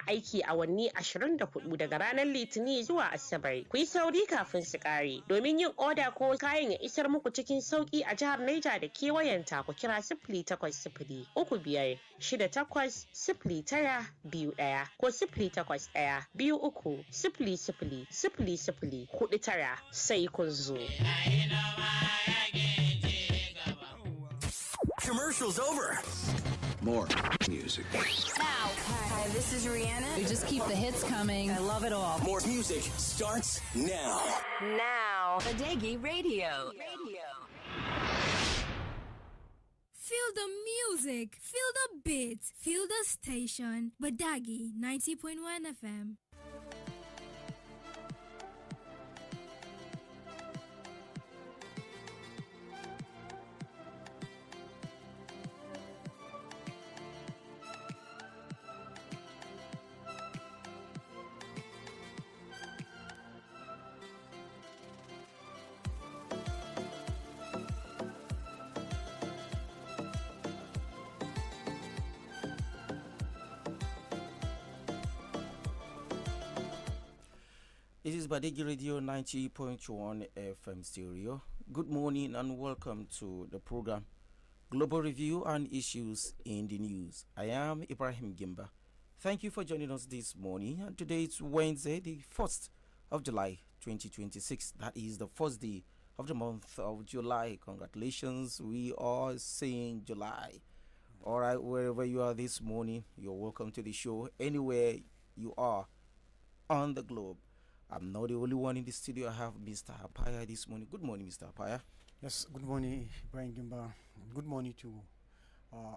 aiki awanni 24 daga ranar Litinin zuwa Asabar. Ku yi sauri kafin su ƙare. Domin yin oda ko kayan ya isar muku cikin sauƙi a jihar Niger da kewayenta, ku kira 0800-380921 ko 0812-300-0049 sai kun zo. Commercial's over. More music. Now. Hi, this is Rihanna. We just keep the hits coming. I love it all. More music starts now. Now. Badeggi Radio. Feel the music, feel the beat, feel the station. Badeggi 90.1 FM. It is Badeggi Radio 90.1 FM stereo. Good morning and welcome to the program Global Review and Issues in the News. I am Ibrahim Gimba. Thank you for joining us this morning. And today it's Wednesday, the 1st of July 2026. That is the first day of the month of July. Congratulations, we are saying July. All right, wherever you are this morning, you're welcome to the show. Anywhere you are on the globe. I'm not the only one in the studio. I have Mr. Apaya this morning. Good morning, Mr. Apaya. Yes, good morning, Brian Gimba. Good morning to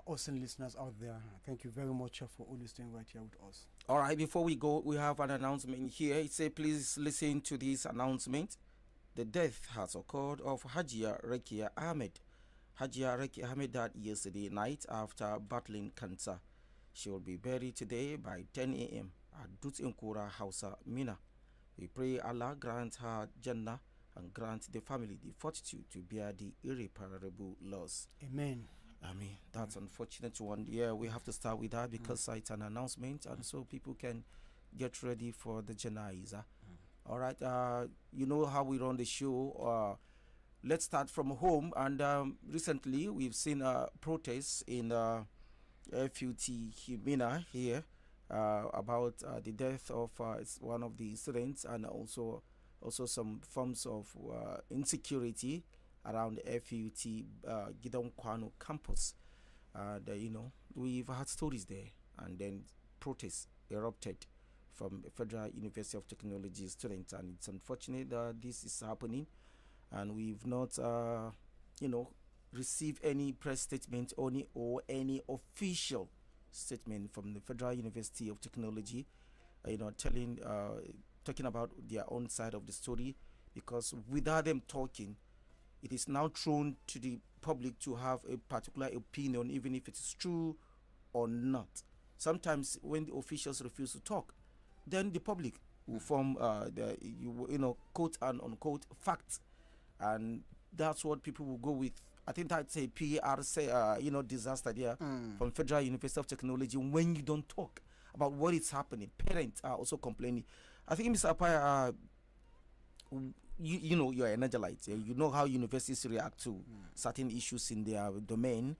awesome listeners out there. Thank you very much for always staying right here with us. All right, before we go, we have an announcement here. It says, please listen to this announcement. The death has occurred of Hajia Rekia Ahmed. Hajia Rekia Ahmed died yesterday night after battling cancer. She will be buried today by 10 a.m. at Dutz Nkura Hausa, Mina. We pray Allah grant her Jannah and grant the family the fortitude to bear the irreparable loss. Amen. I mean, that's unfortunate one. Yeah, we have to start with that because it's an announcement and so people can get ready for the janaiza. All right, you know how we run the show. Let's start from home. And recently we've seen protests in FUT Humina here. About the death of one of the students and also some forms of insecurity around the FUT Gidon Kwano campus. We've had stories there, and then protests erupted from Federal University of Technology students, and it's unfortunate that this is happening, and we've not received any press statement or any official statement from the Federal University of Technology, talking about their own side of the story, because without them talking, it is now thrown to the public to have a particular opinion, even if it is true or not. Sometimes when the officials refuse to talk, then the public will form quote and unquote facts, and that's what people will go with. I think that's a PR disaster there from Federal University of Technology. When you don't talk about what is happening, parents are also complaining. I think, Mr. Apaya, you're an Nigerite. You know how universities react to certain issues in their domain.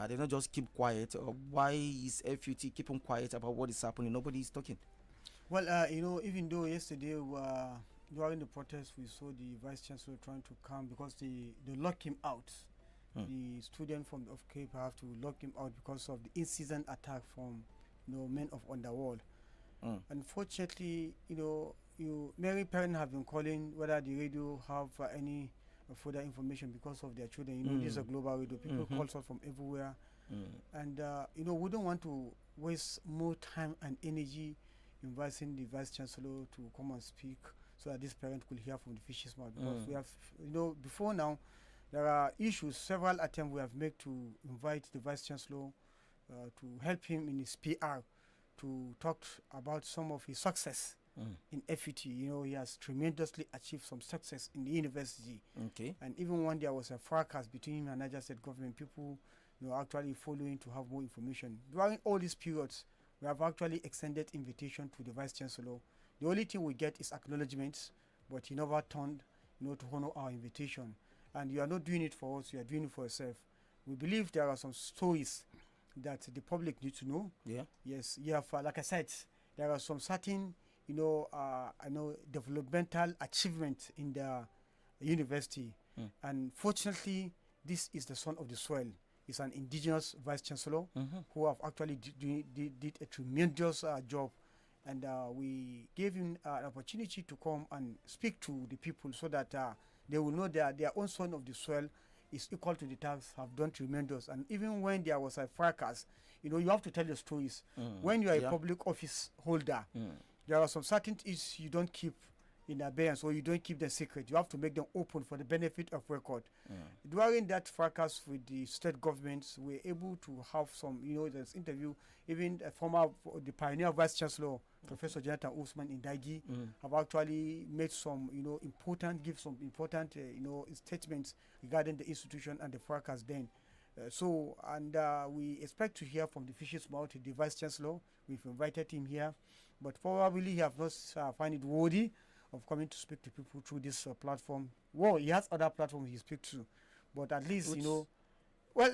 They don't just keep quiet. Why is FUT keeping quiet about what is happening? Nobody is talking. Well, even though yesterday during the protest we saw the Vice Chancellor trying to come because they locked him out. The student of Cape have to lock him out because of the incessant attack from men of Underworld. Unfortunately, many parents have been calling whether the radio have any further information because of their children. This is a global radio. People call us from everywhere, and we don't want to waste more time and energy inviting the Vice Chancellor to come and speak so that this parent could hear from the fish's mouth. Because we have, before now, there are issues, several attempts we have made to invite the Vice Chancellor to help him in his PR, to talk about some of his success in FUT. He has tremendously achieved some success in the university. Okay. And even when there was a fracas between him and Niger State government, people actually following to have more information. During all these periods, We have actually extended invitation to the Vice Chancellor. The only thing we get is acknowledgements, but he never turned, to honor our invitation. And you are not doing it for us, you are doing it for yourself. We believe there are some stories that the public need to know. Yeah. Yes, you have, like I said, there are some certain, developmental achievement in the university. And fortunately, this is the son of the soil. It's an indigenous vice chancellor who have actually did a tremendous job. And we gave him an opportunity to come and speak to the people so that they will know that their own son of the soil is equal to the tax, have done tremendous. And even when there was a fracas, you have to tell your stories. When you are a public office holder, there are some certain issues you don't keep in abeyance, or you don't keep them secret. You have to make them open for the benefit of record. During that fracas with the state governments, we were able to have some, this interview. Even the pioneer vice chancellor, Professor Jonathan Usman in Badeggi, have actually made some, give some important, statements regarding the institution and the fracas then. We expect to hear from the fish's mouth, the vice chancellor. We've invited him here, but probably he have not find it worthy of coming to speak to people through this platform. Well, he has other platforms he speaks to, but at least,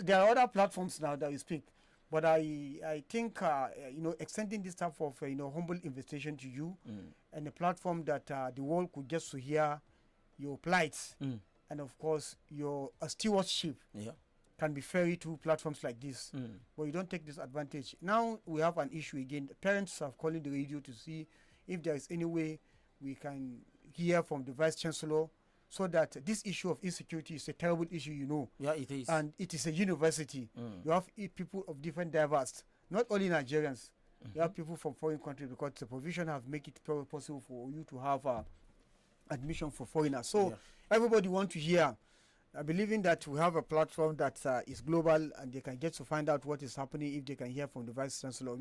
there are other platforms now that we speak. But I think, extending this type of, humble invitation to you and a platform that the world could get to hear your plights and, of course, your stewardship can be ferried to platforms like this. But you don't take this advantage. Now we have an issue again. The parents are calling the radio to see if there is any way we can hear from the Vice Chancellor, so that this issue of insecurity is a terrible issue, Yeah, it is. And it is a university. You have people of different diverse, not only Nigerians. You have people from foreign countries, because the provision have make it possible for you to have admission for foreigners. So everybody want to hear. Believing that we have a platform that is global, and they can get to find out what is happening if they can hear from the Vice Chancellor.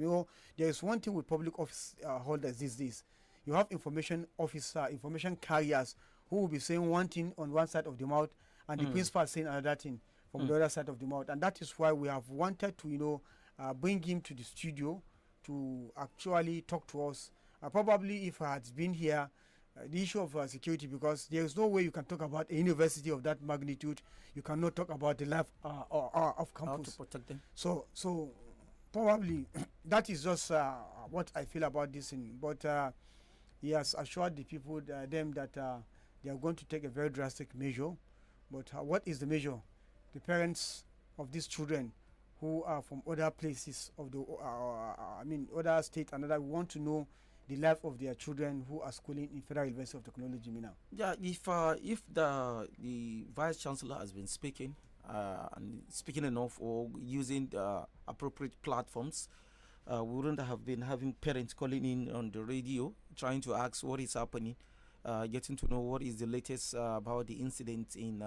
There is one thing with public office holders these days. You have information carriers who will be saying one thing on one side of the mouth, and the principal saying another thing from the other side of the mouth. And that is why we have wanted to, bring him to the studio to actually talk to us. Probably if he had been here, the issue of security, because there is no way you can talk about a university of that magnitude. You cannot talk about the life of campus. How to protect them. So probably that is just what I feel about this thing. But he has assured the people, them, that they are going to take a very drastic measure. But what is the measure? The parents of these children who are from other places of the, other states, and other, want to know the life of their children who are schooling in Federal University of Technology, Mina. Yeah, if the Vice Chancellor has been speaking and speaking enough, or using the appropriate platforms, we wouldn't have been having parents calling in on the radio trying to ask what is happening, getting to know what is the latest about the incident in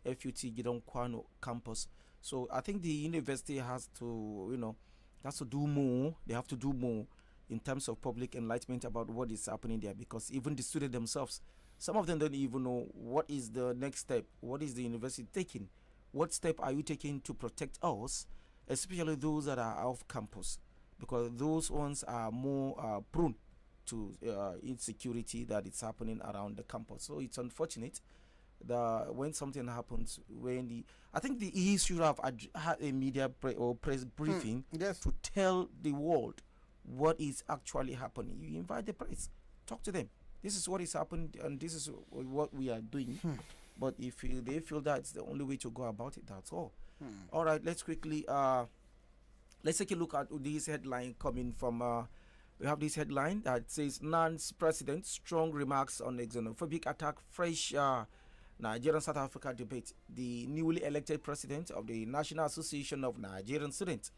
FUT Gidon Kwano campus. So I think the university has to, do more. They have to do more in terms of public enlightenment about what is happening there, because even the students themselves, some of them don't even know what is the next step, what is the university taking, what step are you taking to protect us, especially those that are off campus, because those ones are more prone to insecurity that is happening around the campus. So it's unfortunate that when something happens, I think he should have had a media press briefing to tell the world what is actually happening. You invite the press, talk to them. This is what is happened, and this is what we are doing. But if they feel that it's the only way to go about it, that's all. All right, let's quickly let's take a look at this headline coming from. We have this headline that says Nan's president strong remarks on the xenophobic attack. Fresh Nigerian South Africa debate. The newly elected president of the National Association of Nigerian Students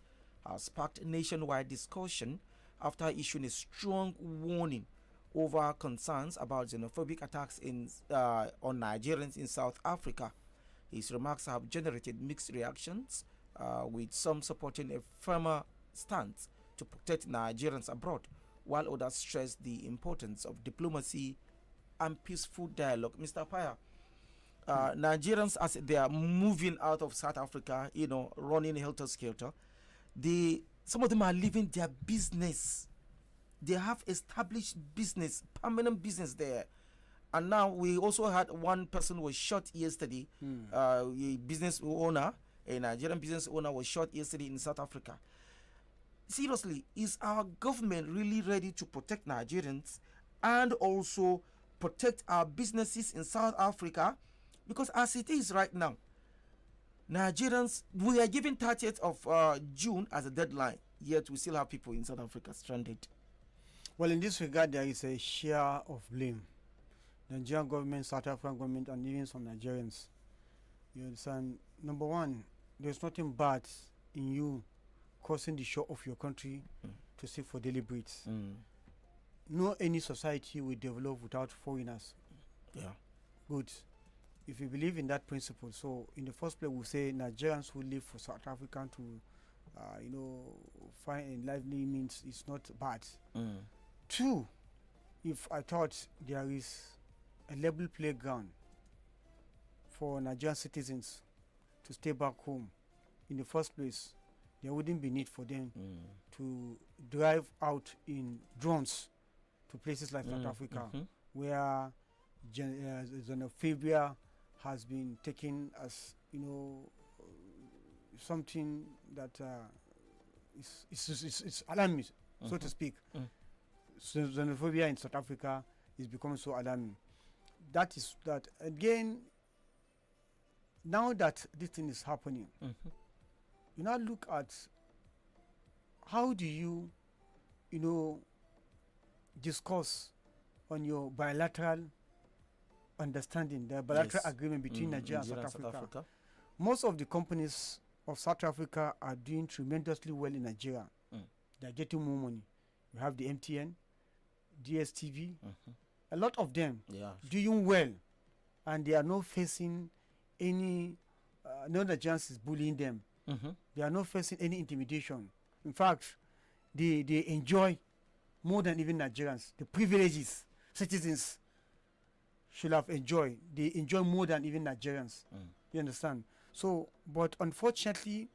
has sparked nationwide discussion after issuing a strong warning over concerns about xenophobic attacks on Nigerians in South Africa. His remarks have generated mixed reactions, with some supporting a firmer stance to protect Nigerians abroad, while others stress the importance of diplomacy and peaceful dialogue. Mr. Paya, Nigerians, as they are moving out of South Africa, running helter-skelter, they Some of them are leaving their business. They have established business, permanent business there. And now we also had one person was shot yesterday. A business owner, a Nigerian business owner was shot yesterday in South Africa. Seriously, is our government really ready to protect Nigerians and also protect our businesses in South Africa? Because as it is right now, Nigerians, we are given 30th of June as a deadline, yet we still have people in South Africa stranded. Well, in this regard, there is a share of blame. The Nigerian government, South African government, and even some Nigerians. You understand? Number one, there's nothing bad in you crossing the shore of your country to seek for daily breeds. No any society will develop without foreigners. Yeah. Good. If you believe in that principle, so in the first place, we say Nigerians who live for South African to, find a lively means is not bad. Two, if I thought there is a level playground for Nigerian citizens to stay back home, in the first place, there wouldn't be need for them to drive out in drones to places like South Africa, where xenophobia has been taken as something that is alarming, so to speak. So xenophobia in South Africa is becoming so alarming. That is that again. Now that this thing is happening, you now look at how do you discuss on your bilateral understanding, the bilateral agreement between Nigeria and South Africa. Most of the companies of South Africa are doing tremendously well in Nigeria. They're getting more money. We have the MTN, DSTV, a lot of them doing well, and they are not facing any no Nigerians is bullying them. They are not facing any intimidation. In fact, they enjoy more than even Nigerians. The privileges citizens should have enjoyed, they enjoy more than even Nigerians. You understand? So, but unfortunately,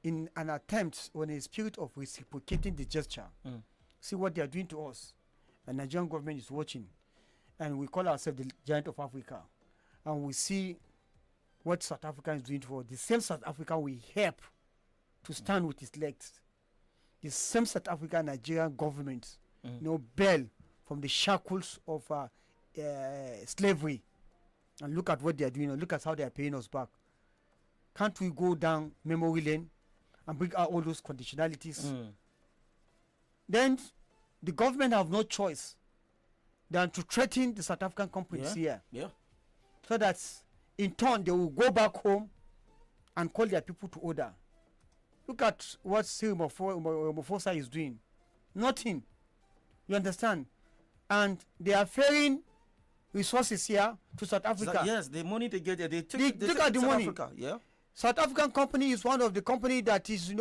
in an attempt or in a spirit of reciprocating the gesture, see what they are doing to us, and Nigerian government is watching, and we call ourselves the giant of Africa, and we see what South Africa is doing for the same South Africa we help to stand with its legs. The same South African Nigerian government, bail from the shackles of slavery, and look at what they are doing. Look at how they are paying us back. Can't we go down memory lane and bring out all those conditionalities? Then the government have no choice than to threaten the South African companies here. So that in turn they will go back home and call their people to order. Look at what Cyril Ramaphosa is doing. Nothing. You understand? And they are ferrying resources here to South Africa. Yes, the money they get there, they take out the South money. Africa. Yeah. South African company is one of the company that is,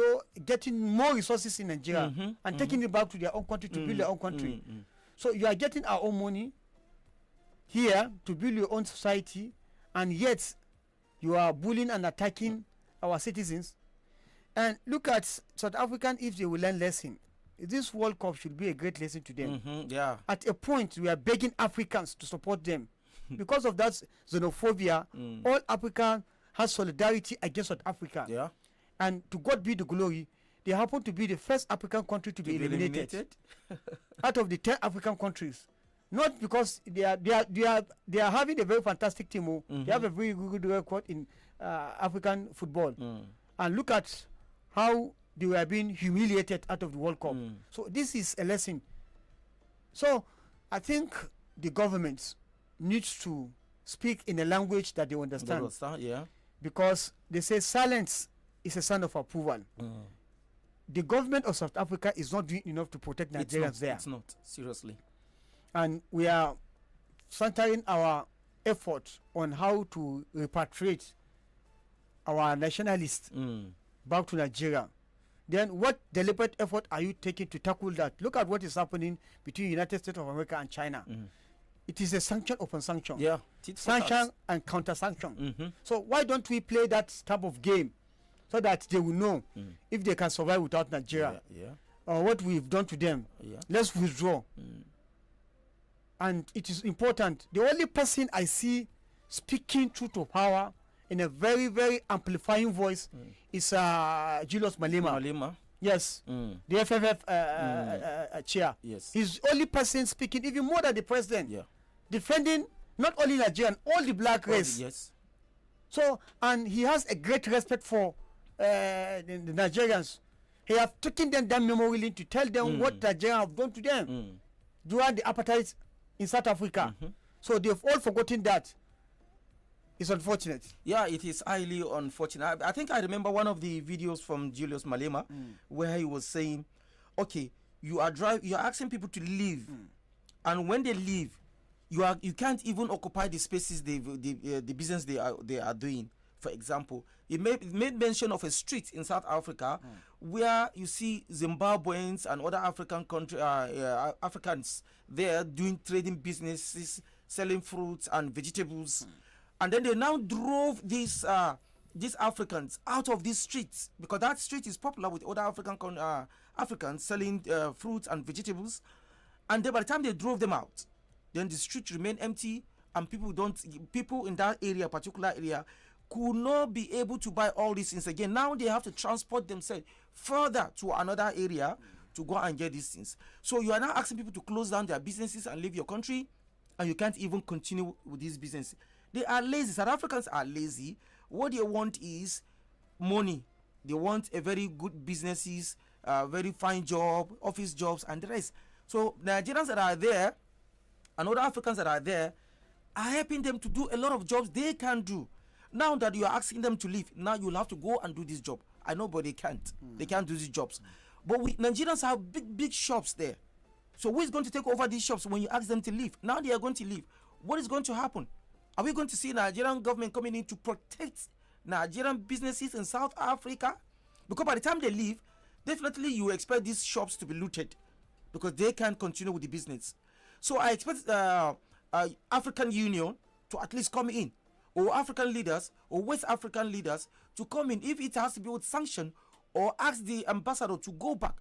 getting more resources in Nigeria and taking it back to their own country to build their own country. So you are getting our own money here to build your own society, and yet you are bullying and attacking our citizens. And look at South African, if they will learn lesson. This World Cup should be a great lesson to them. At a point, we are begging Africans to support them. Because of that xenophobia, all Africa has solidarity against South Africa. And to God be the glory, they happen to be the first African country to be eliminated out of the 10 African countries. Not because they are having a very fantastic team. They have a very good record in African football. And look at how they were being humiliated out of the World Cup. So this is a lesson. So I think the government needs to speak in a language that they understand. Because they say silence is a sign of approval. The government of South Africa is not doing enough to protect Nigerians there. It's not, seriously. And we are centering our effort on how to repatriate our nationalists back to Nigeria. Then what deliberate effort are you taking to tackle that? Look at what is happening between United States of America and China. It is a sanction upon sanction. Sanction and counter sanction. So why don't we play that type of game so that they will know if they can survive without Nigeria. What we've done to them. Let's withdraw. And it is important. The only person I see speaking truth to power in a very, very amplifying voice is Julius Malema. Yes, the FFF chair. Yes, he's the only person speaking, even more than the president. Defending not only Nigerian, all the black race. Yes. So, and he has a great respect for the Nigerians. He have taken them down memory lane to tell them what Nigeria have done to them during the apartheid in South Africa. So they've all forgotten that. It's unfortunate. Yeah, it is highly unfortunate. I think I remember one of the videos from Julius Malema where he was saying, okay, you are asking people to leave, and when they leave, you can't even occupy the spaces the business they are doing. For example, he made mention of a street in South Africa where you see Zimbabweans and other Africans there doing trading businesses, selling fruits and vegetables, and then they now drove these Africans out of these streets because that street is popular with other Africans selling fruits and vegetables, and then by the time they drove them out, then the street remained empty, and people in that area, particular area, could not be able to buy all these things again. Now they have to transport themselves further to another area to go and get these things. So you are now asking people to close down their businesses and leave your country, and you can't even continue with this business. They are lazy. South Africans are lazy. What they want is money. They want a very good businesses, very fine job, office jobs, and the rest. So Nigerians that are there and other Africans that are there are helping them to do a lot of jobs they can do. Now that you are asking them to leave, now you'll have to go and do this job. I know, but they can't. They can't do these jobs. But Nigerians have big shops there. So who is going to take over these shops when you ask them to leave? Now they are going to leave. What is going to happen? Are we going to see Nigerian government coming in to protect Nigerian businesses in South Africa? Because by the time they leave, definitely you expect these shops to be looted because they can't continue with the business. So I expect African Union to at least come in, or African leaders or West African leaders to come in, if it has to be with sanction, or ask the ambassador to go back.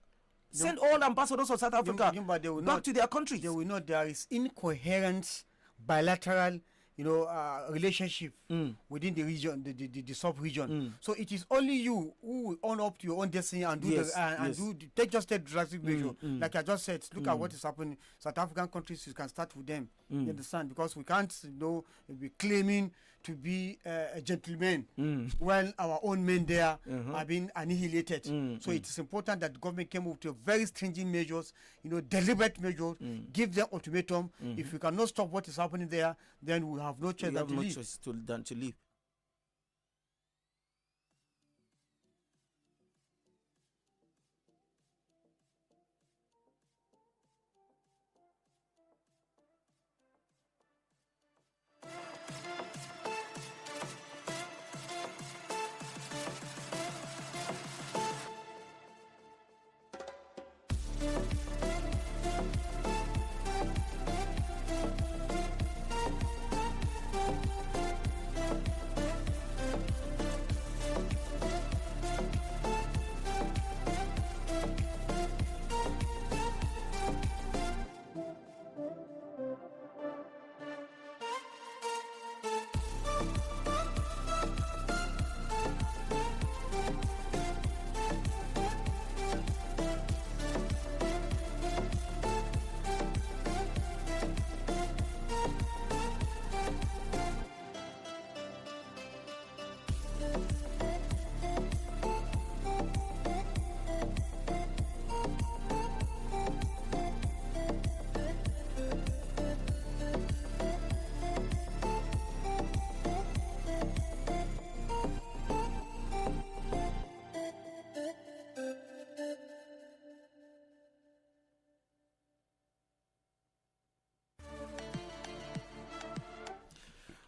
Send all ambassadors of South Africa back to their countries. They will know there is incoherent bilateral relationship within the region, the sub-region. So it is only you who will own up to your own destiny and take drastic measure. Like I just said, look at what is happening. South African countries, you can start with them. You understand? Because we can't be claiming to be a gentleman when our own men there are being annihilated. So it is important that the government came up with very stringent measures, deliberate measures, give them ultimatum. If we cannot stop what is happening there, then we have no choice than to leave.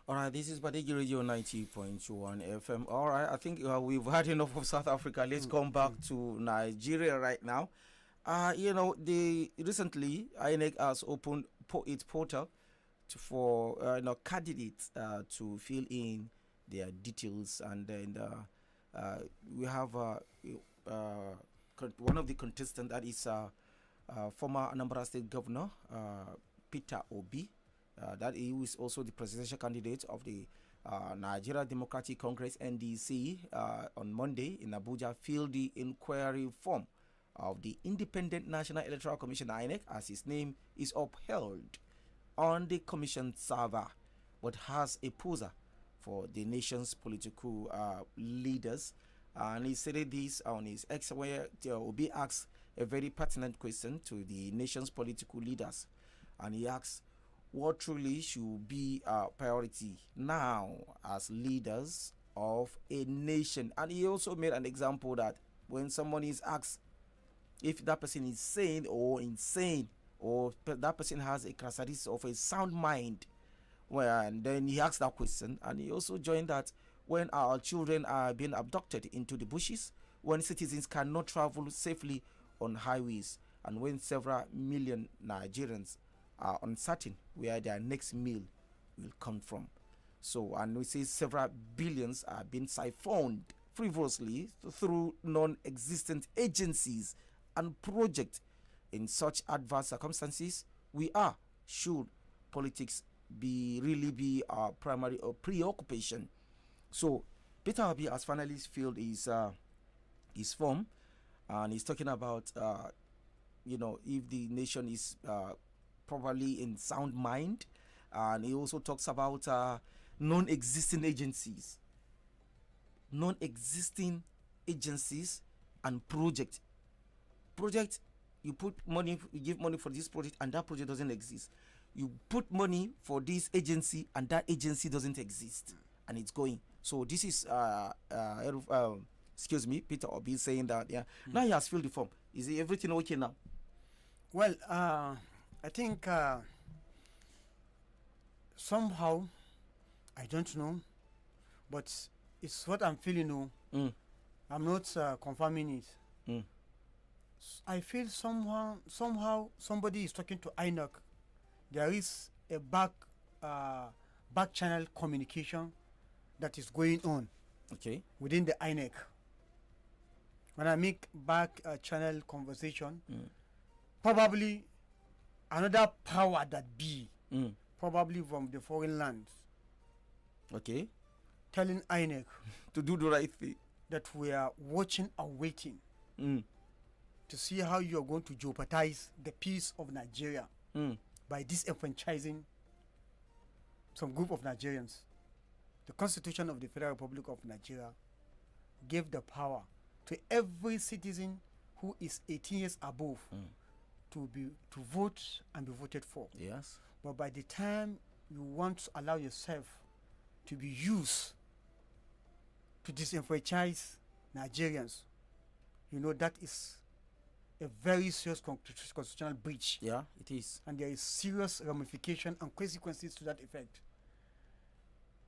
All right, this is Badeggi Radio 90.1 FM. All right, I think we've had enough of South Africa. Let's come back to Nigeria right now. Recently INEC has opened its portal for candidates to fill in their details, and then we have one of the contestants, that is former Anambra State Governor Peter Obi, that he is also the presidential candidate of the Nigeria Democratic Congress (NDC). On Monday in Abuja, filled the inquiry form of the Independent National Electoral Commission (INEC), as his name is upheld on the commission server, but has a poser for the nation's political leaders. And he said this on his X, where Obi asked a very pertinent question to the nation's political leaders, and he asks, what truly should be our priority now as leaders of a nation? And he also made an example that when someone is asked if that person is sane or insane, or that person has a characteristic of a sound mind, well, and then he asked that question. And he also joined that when our children are being abducted into the bushes, when citizens cannot travel safely on highways, and when several million Nigerians are uncertain where their next meal will come from. So, and we see several billions are being siphoned frivolously through non-existent agencies and projects. In such adverse circumstances, should politics really be our primary or preoccupation? So, Peter Obi has finally filled his form, and he's talking about if the nation is properly in sound mind, and he also talks about non-existing agencies and project. You put money, you give money for this project, and that project doesn't exist. You put money for this agency, and that agency doesn't exist, and it's going. So this is Peter Obi saying that now he has filled the form. Is everything okay now? Well, I think somehow, I don't know, but it's what I'm feeling. I'm not confirming it. I feel somehow somebody is talking to INEC. There is a back channel communication that is going on within the INEC. When I make back channel conversation, probably another power that be, probably from the foreign lands, telling INEC to do the right thing, that we are watching and waiting to see how you are going to jeopardize the peace of Nigeria by disenfranchising some group of Nigerians. The Constitution of the Federal Republic of Nigeria gave the power to every citizen who is 18 years above to vote and be voted for. Yes. But by the time you want to allow yourself to be used to disenfranchise Nigerians, that is a very serious constitutional breach. Yeah, it is. And there is serious ramification and consequences to that effect.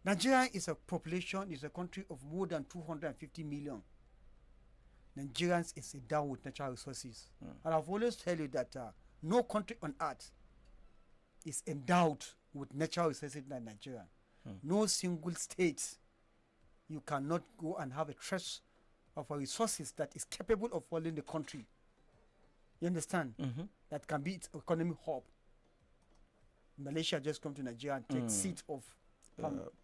Nigeria is a country of more than 250 million. Nigerians is endowed with natural resources. And I've always tell you that no country on earth is endowed with natural resources like Nigeria. No single state, you cannot go and have a trace of a resources that is capable of holding the country. You understand? That can be its economic hub. Malaysia just come to Nigeria and take seat of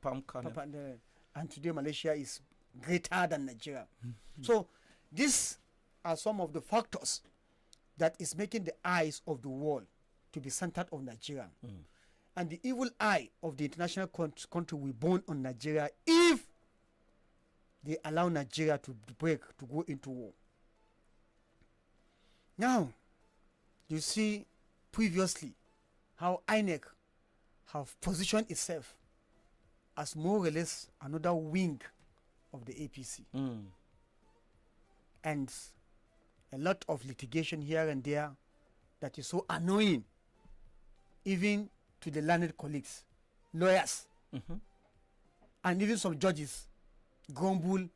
palm kernel. And today Malaysia is greater than Nigeria. So these are some of the factors that is making the eyes of the world to be centered on Nigeria. And the evil eye of the international country will burn on Nigeria if they allow Nigeria to go into war. Now, you see previously how INEC have positioned itself as more or less another wing of the APC. And a lot of litigation here and there that is so annoying, even to the learned colleagues, lawyers, and even some judges grumble,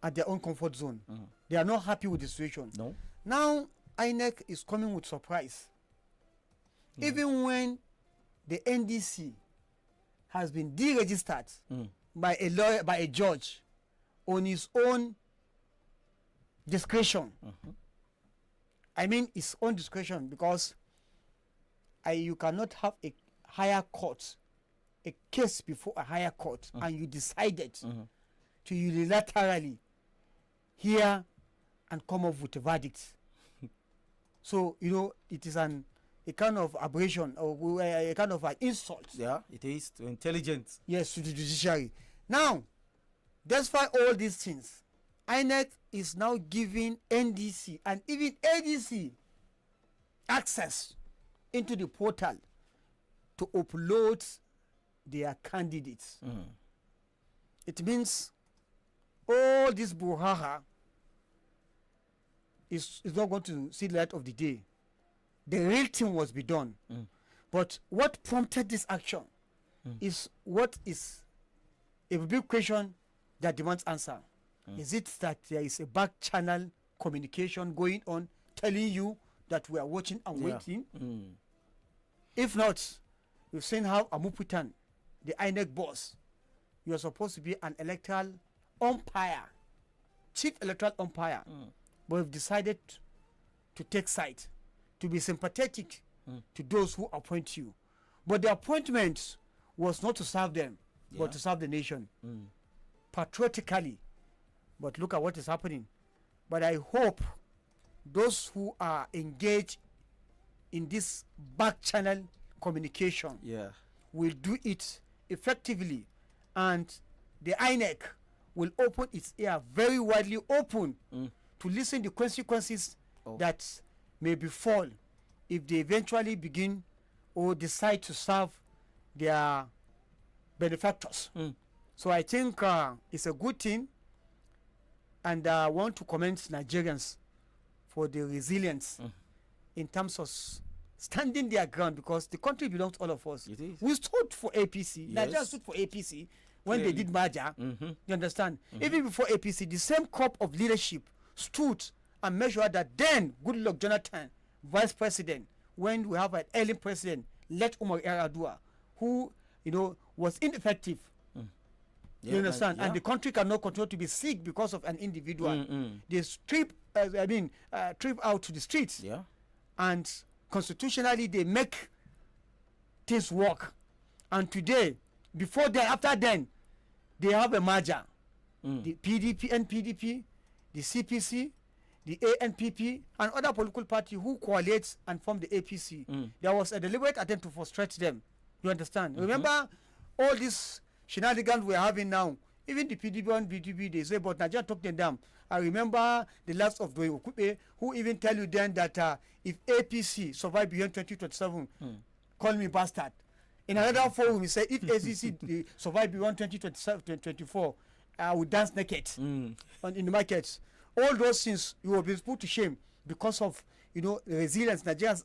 at their own comfort zone. They are not happy with the situation. No. Now, INEC is coming with surprise. Even when the NDC has been deregistered by a lawyer, by a judge, on his own discretion. I mean his own discretion, because you cannot have a higher court, a case before a higher court, and you decided to unilaterally hear and come up with a verdict. So, you know, it is a kind of aberration, or a kind of an insult. Yeah, it is to intelligence. Yes, to the judiciary. Now, despite all these things, INEC is now giving NDC and even ADC access into the portal to upload their candidates. It means all this brouhaha is not going to see the light of the day. The real thing was be done. But what prompted this action is what is a big question that demands answer. Is it that there is a back channel communication going on telling you that we are watching and waiting? If not, you've seen how Amuputan, the INEC boss, you are supposed to be an electoral umpire, chief electoral umpire, but you've decided to take side, to be sympathetic to those who appoint you. But the appointment was not to serve them, but to serve the nation, patriotically. But look at what is happening. But I hope those who are engaged in this back channel communication will do it effectively, and the INEC will open its ear very widely open to listen to the consequences that may befall if they eventually begin or decide to serve their benefactors. So I think it's a good thing, and I want to commend Nigerians for the resilience in terms of standing their ground, because the country belongs to all of us. It is. We stood for APC. Yes. Nigeria stood for APC when they did merger. You understand? Even before APC, the same crop of leadership stood and made sure that then Goodluck Jonathan, vice president, when we have an early president, let Umar Yar'Adua, who, you know, was ineffective. You understand? And the country cannot continue to be sick because of an individual. They trip out to the streets. And constitutionally, they make things work. And today, before then, after then, they have a merger. The PDP, NPDP, the CPC, the ANPP, and other political party who coalesce and form the APC. There was a deliberate attempt to frustrate them. You understand? Remember all these shenanigans we're having now? Even the PDP and PDP, they say, but Nigeria took them down. I remember the last of Doi Okupe, who even tell you then that if APC survive beyond 2027, call me bastard. In another forum, he said, if ACC survive beyond 2024, I will dance naked in the markets. All those things, you will be put to shame because of, you know, resilience. Nigeria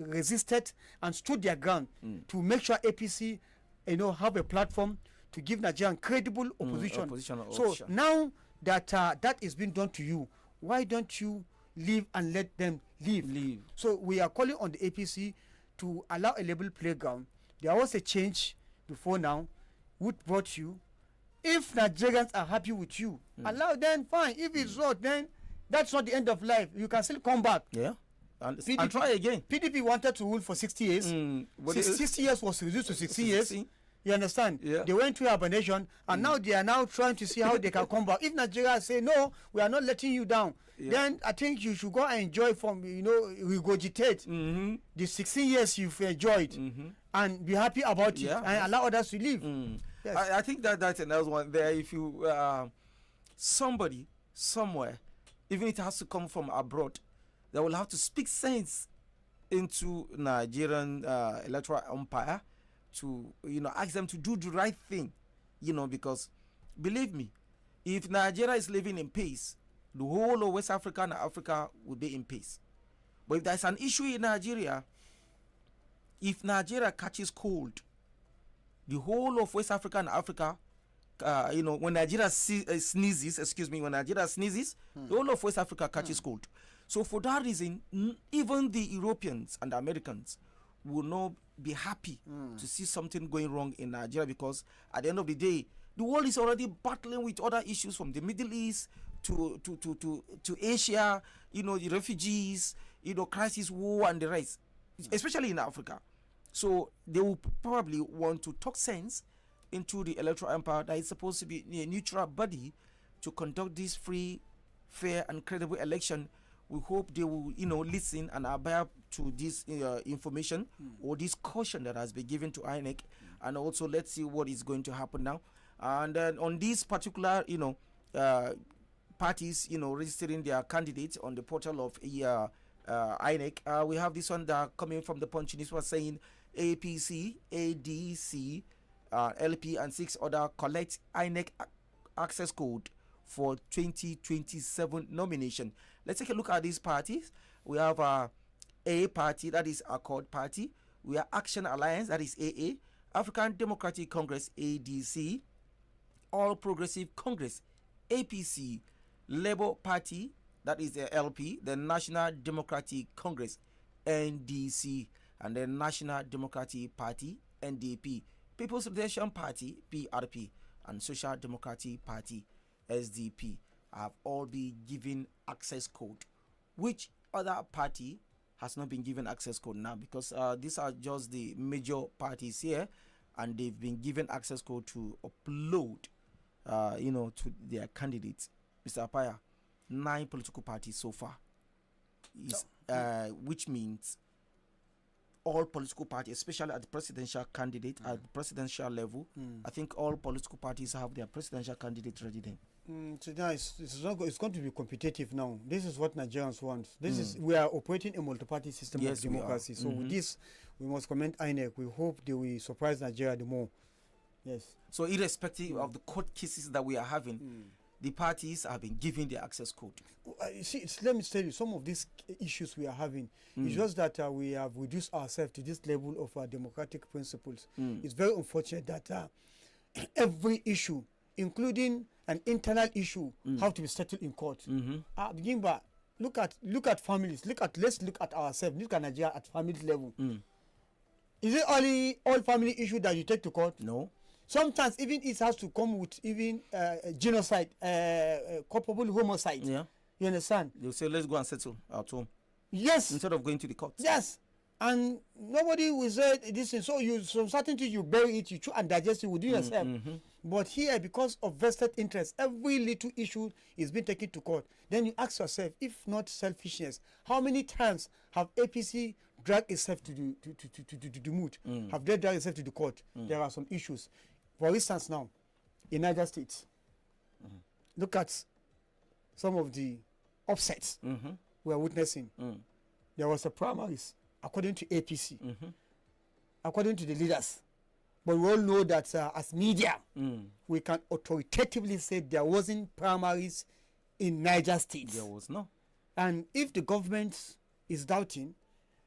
resisted and stood their ground to make sure APC, you know, have a platform to give Nigeria credible opposition. So now that that is being done to you, why don't you leave and let them leave? So we are calling on the APC to allow a level playground. There was a change before now, which brought you. If Nigerians are happy with you, allow them, fine. If it's not, then that's not the end of life. You can still come back. And PDP, try again. PDP wanted to rule for 60 years. 60 years was reduced to 60 years. You understand? They went through hibernation, and now they are now trying to see how they can come back. If Nigeria say, no, we are not letting you down, then I think you should go and enjoy from, you know, regurgitate the 16 years you've enjoyed and be happy about it and allow others to live. Yes. I think that's another one there. If you, somebody, somewhere, even if it has to come from abroad, they will have to speak sense into Nigerian electoral umpire to, you know, ask them to do the right thing, you know, because believe me, if Nigeria is living in peace, the whole of West Africa and Africa will be in peace. But if there's an issue in Nigeria, if Nigeria catches cold, the whole of West Africa and Africa, you know, when Nigeria sneezes, the whole of West Africa catches cold. So for that reason, even the Europeans and the Americans will not be happy to see something going wrong in Nigeria, because at the end of the day, The world is already battling with other issues from the Middle East to Asia, the refugees, crisis, war, and the rest, especially in Africa. So they will probably want to talk sense into the electoral empire that is supposed to be a neutral body to conduct this free, fair, and credible election. We hope they will, listen and abide to this information or this caution that has been given to INEC, and also let's see what is going to happen now. And then on these particular, parties, registering their candidates on the portal of INEC, we have this one that coming from the Punch News was saying APC, ADC, LP, and 6 other collect INEC access code for 2027 nomination. Let's take a look at these parties. We have A party, that is Accord Party. We have Action Alliance, that is AA. African Democratic Congress, ADC. All Progressive Congress, APC. Labour Party, that is the LP. The National Democratic Congress, NDC. And the National Democratic Party, NDP. People's Liberation Party, PRP. And Social Democratic Party, SDP, have all been given access code. Which other party has not been given access code now? Because these are just the major parties here, and they've been given access code to upload, to their candidates. Mr. Apaya, 9 political parties so far, which means all political parties, especially at the presidential candidate, at the presidential level, I think all political parties have their presidential candidate ready then. So now it's going to be competitive now. This is what Nigerians want. We are operating a multi-party system of democracy. So with this, we must commend INEC. We hope they will surprise Nigeria the more. Yes. So irrespective of the court cases that we are having, the parties have been given the access code. Let me tell you, some of these issues we are having, it's just that we have reduced ourselves to this level of democratic principles. It's very unfortunate that every issue, including an internal issue, have to be settled in court. Begin by look at families. Let's look at ourselves. Look at Nigeria at family level. Is it only all family issue that you take to court? No. Sometimes even it has to come with even genocide, culpable homicide. Yeah. You understand? They'll say, let's go and settle at home. Yes. Instead of going to the court. Yes. And nobody will say this thing. So some certain things you bury it, you chew and digest it within yourself. But here, because of vested interest, every little issue is being taken to court. Then you ask yourself, if not selfishness, how many times have APC dragged itself to the mood? Have they dragged itself to the court? There are some issues. For instance, now in Niger State, look at some of the upsets we are witnessing. There was a primaries, according to APC, according to the leaders. But we all know that as media, we can authoritatively say there wasn't primaries in Niger State. There was no. And if the government is doubting,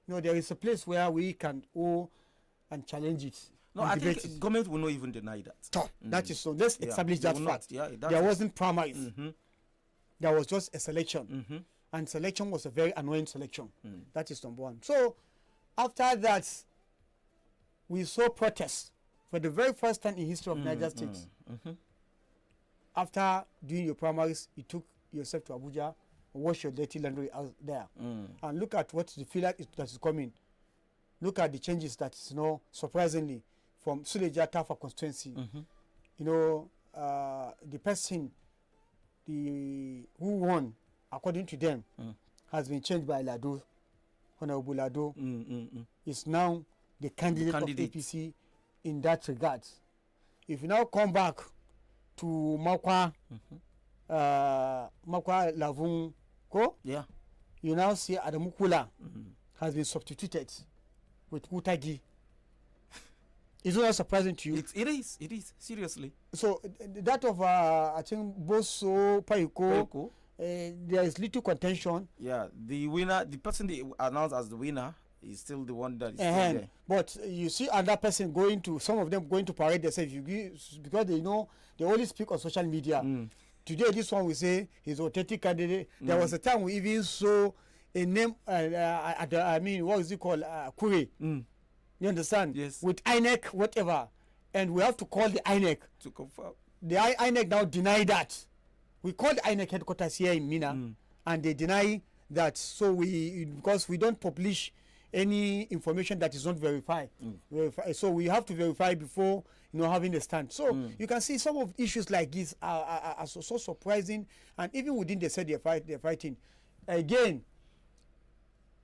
there is a place where we can go and challenge it. No, I think government will not even deny that. That is so. Let's establish that fact. There wasn't primaries. There was just a selection. And selection was a very annoying selection. That is number one. So, after that, we saw protests for the very first time in history of Niger State. After doing your primaries, you took yourself to Abuja, wash your dirty laundry out there. And look at what the feel like that is coming. Look at the changes that is, surprisingly, from Suleja Tafa constituency. The person who won, according to them, has been changed by Lado. Honorable Lado is now the candidate of APC in that regard. If you now come back to Makwa Lavun Ko, you now see Adamukula has been substituted with Utagi. It's not surprising to you. It is, seriously. So that of I think Boso Paiko, there is little contention. Yeah, the winner, the person they announced as the winner is still the one that is still there. But you see another person some of them going to parade themselves because they only speak on social media. Today this one will say he's authentic candidate. There was a time we even saw a name, what is it called? Kure. You understand? Yes. With INEC, whatever. And we have to call the INEC to confirm. the INEC now deny that. We called INEC headquarters here in Mina, and they deny that. So because we don't publish any information that is not verified. So we have to verify before having a stand. So you can see some of issues like this are so surprising, and even within they said they're fighting. Again,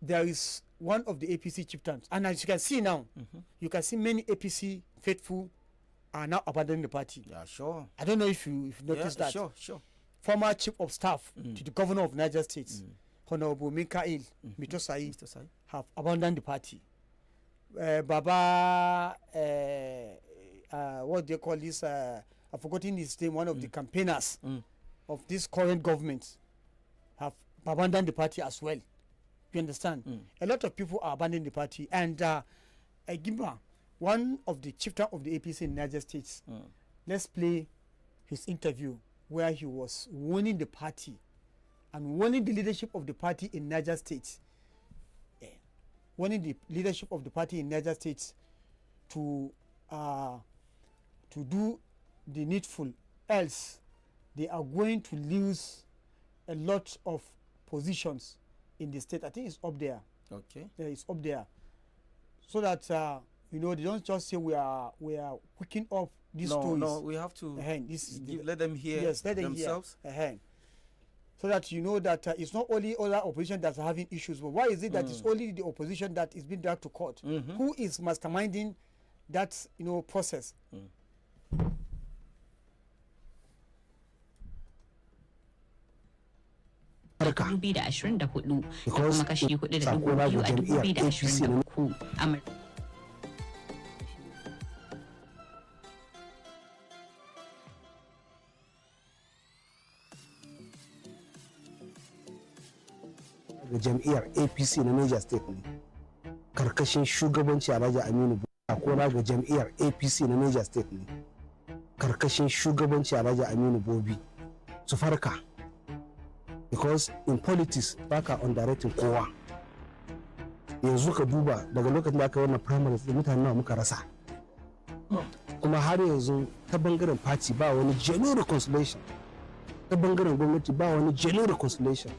there is one of the APC chieftains, and as you can see now, you can see many APC faithful are now abandoning the party. Yeah, sure. I don't know if you noticed that. Sure. Former chief of staff to the governor of Niger State, Honorable Mikael Mitosai, have abandoned the party. Baba, what they call this? I've forgotten his name. One of the campaigners of this current government have abandoned the party as well. You understand? A lot of people are abandoning the party, and Gimba, one of the chieftain of the APC in Niger State, let's play his interview where he was warning the party and warning the leadership of the party in Niger State, warning the leadership of the party in Niger State to do the needful, else they are going to lose a lot of positions in the state. I think it's up there. Okay. It's up there, so that they don't just say we are picking up these stories. No, we have to let them hear themselves. So that you know that it's not only other opposition that's having issues, but why is it that it's only the opposition that is being dragged to court? Who is masterminding that process? 2024 da kuma kashi 4.2 a 2023 Amurka. ga jam'iyyar APC na Niger State ne karkashin shugabanci Alhaji Aminu Sakona ga jam'iyyar APC na Niger State ne karkashin shugabanci Alhaji Aminu Bobi su farka, because in politics baka underrating kowa. Yanzu ka duba daga lokacin da aka yi wannan primaries da mutane nawa muka rasa, kuma har yanzu ta bangaren party ba wani genuine reconciliation, ta bangaren gwamnati ba wani genuine reconciliation,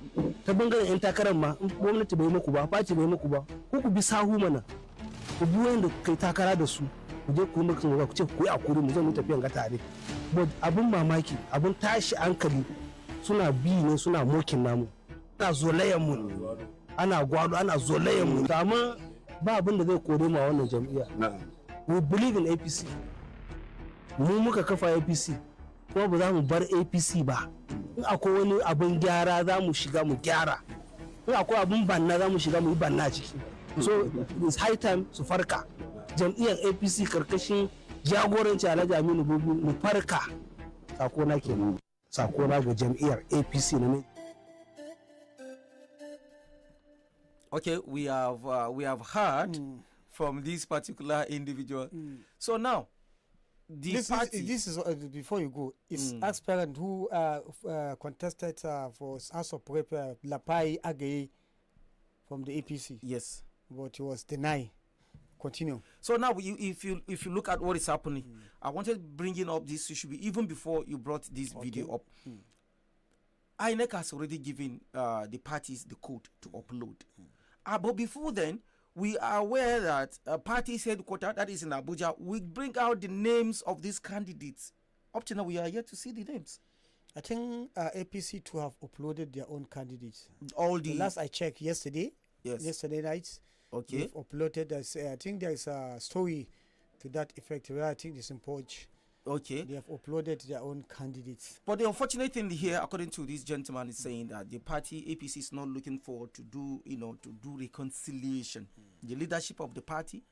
ta bangaren yan takarar ma gwamnati bai muku ba, party bai muku ba, ku bi sahu mana, ku bi wanda kai takara da su, ku je ku yi maka ku ce ku yi akuri mu zan mu tafiyan ga tare. But abun mamaki, abun tashi hankali, suna bi ne suna mokin namu, ana zolayen mu, ana gwado, ana zolayen mu, amma ba abin da zai kore mu a wannan jam'iyya. We believe in APC, mu muka kafa APC, kuma ba za mu bar APC ba. In akwai wani abin gyara za mu shiga mu gyara, in akwai abin banna za mu shiga mu yi banna ciki. So it's high time su farka, jam'iyyar APC karkashin jagoranci Alhaji Aminu Bobi mu farka. Sakona kenan, sakona ga jam'iyyar APC na ne. Okay, we have heard from this particular individual. So now, this is before you go. It's aspirant who contested for House of Rep Lapai Agaye from the APC. Yes, but he was denied. Continue. So now, if you look at what is happening, I wanted bringing up this issue even before you brought this video up. INEC has already given the parties the code to upload. But before then, we are aware that party's headquarters, that is in Abuja, will bring out the names of these candidates. Up to now, we are yet to see the names. I think APC to have uploaded their own candidates. The last I checked yesterday. Yes. Yesterday night. Okay. They've uploaded. I think there is a story to that effect where I think it's in Porch. Okay. They have uploaded their own candidates. But the unfortunate thing here, according to this gentleman, is saying that the party APC is not looking forward to do reconciliation. The leadership of the party,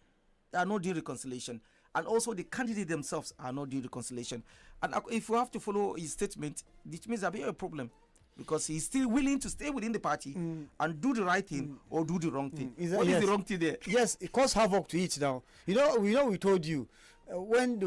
they are not doing reconciliation, and also the candidates themselves are not doing reconciliation. And if we have to follow his statement, it means there'll be a problem, because he's still willing to stay within the party and do the right thing or do the wrong thing. What is the wrong thing there? Yes, it caused havoc to it now. We told you. When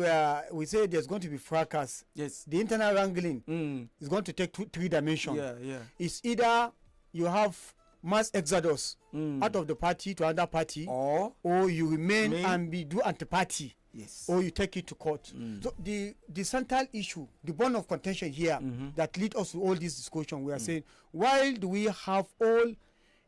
we say there's going to be fracas, yes, the internal wrangling is going to take 3 dimensions. Yeah. It's either you have mass exodus out of the party to another party, or you remain and do anti-party. Yes. or you take it to court. So the central issue, the bone of contention here that lead us to all this discussion, we are saying, why do we have all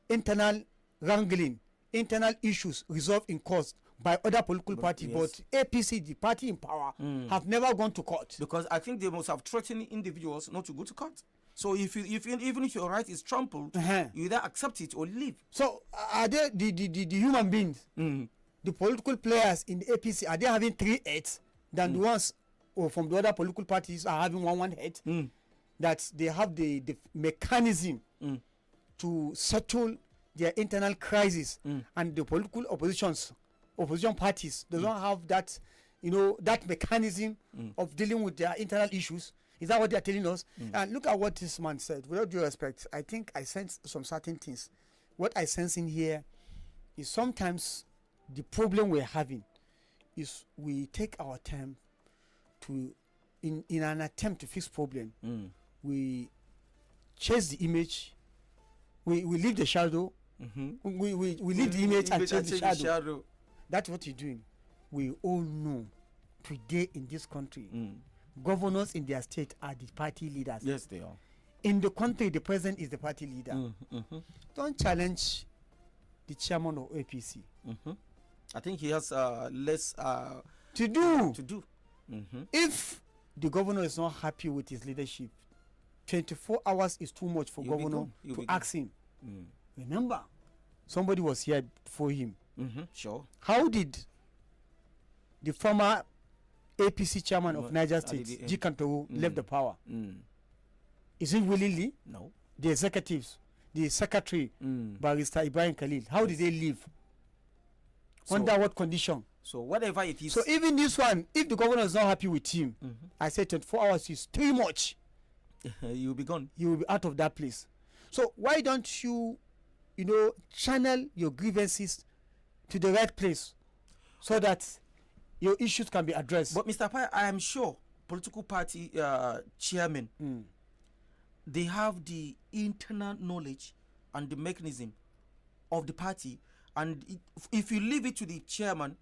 internal wrangling, internal issues resolved in court by other political parties, but APC, the party in power, have never gone to court? Because I think they must have threatened individuals not to go to court. So even if your right is trampled, you either accept it or leave. So are they the human beings, the political players in the APC, are they having 3 heads than the ones from the other political parties are having one head? That they have the mechanism to settle their internal crisis, and the political opposition parties, they don't have that, that mechanism of dealing with their internal issues. Is that what they are telling us? And look at what this man said. With all due respect, I think I sense some certain things. What I sense in here is sometimes the problem we're having is we take our time to, in an attempt to fix problem, we chase the image, we leave the shadow, we leave the image and chase the shadow. That's what you're doing. We all know today in this country, governors in their state are the party leaders. Yes, they are. In the country, the president is the party leader. Don't challenge the chairman of APC. I think he has less to do. If the governor is not happy with his leadership, 24 hours is too much for governor to ask him. Remember, somebody was here for him. Sure. How did the former APC chairman of Niger State, G. Kantoro, left the power? Is it willingly? No. The executives, the secretary, Barrister Ibrahim Khalil, how did they leave? Under what condition? So whatever it is. So even this one, if the governor is not happy with him, I said 24 hours is too much. You'll be gone. You will be out of that place. So why don't you, channel your grievances to the right place so that your issues can be addressed? But Mr. Pai, I am sure political party chairmen, they have the internal knowledge and the mechanism of the party, and if you leave it to the chairman,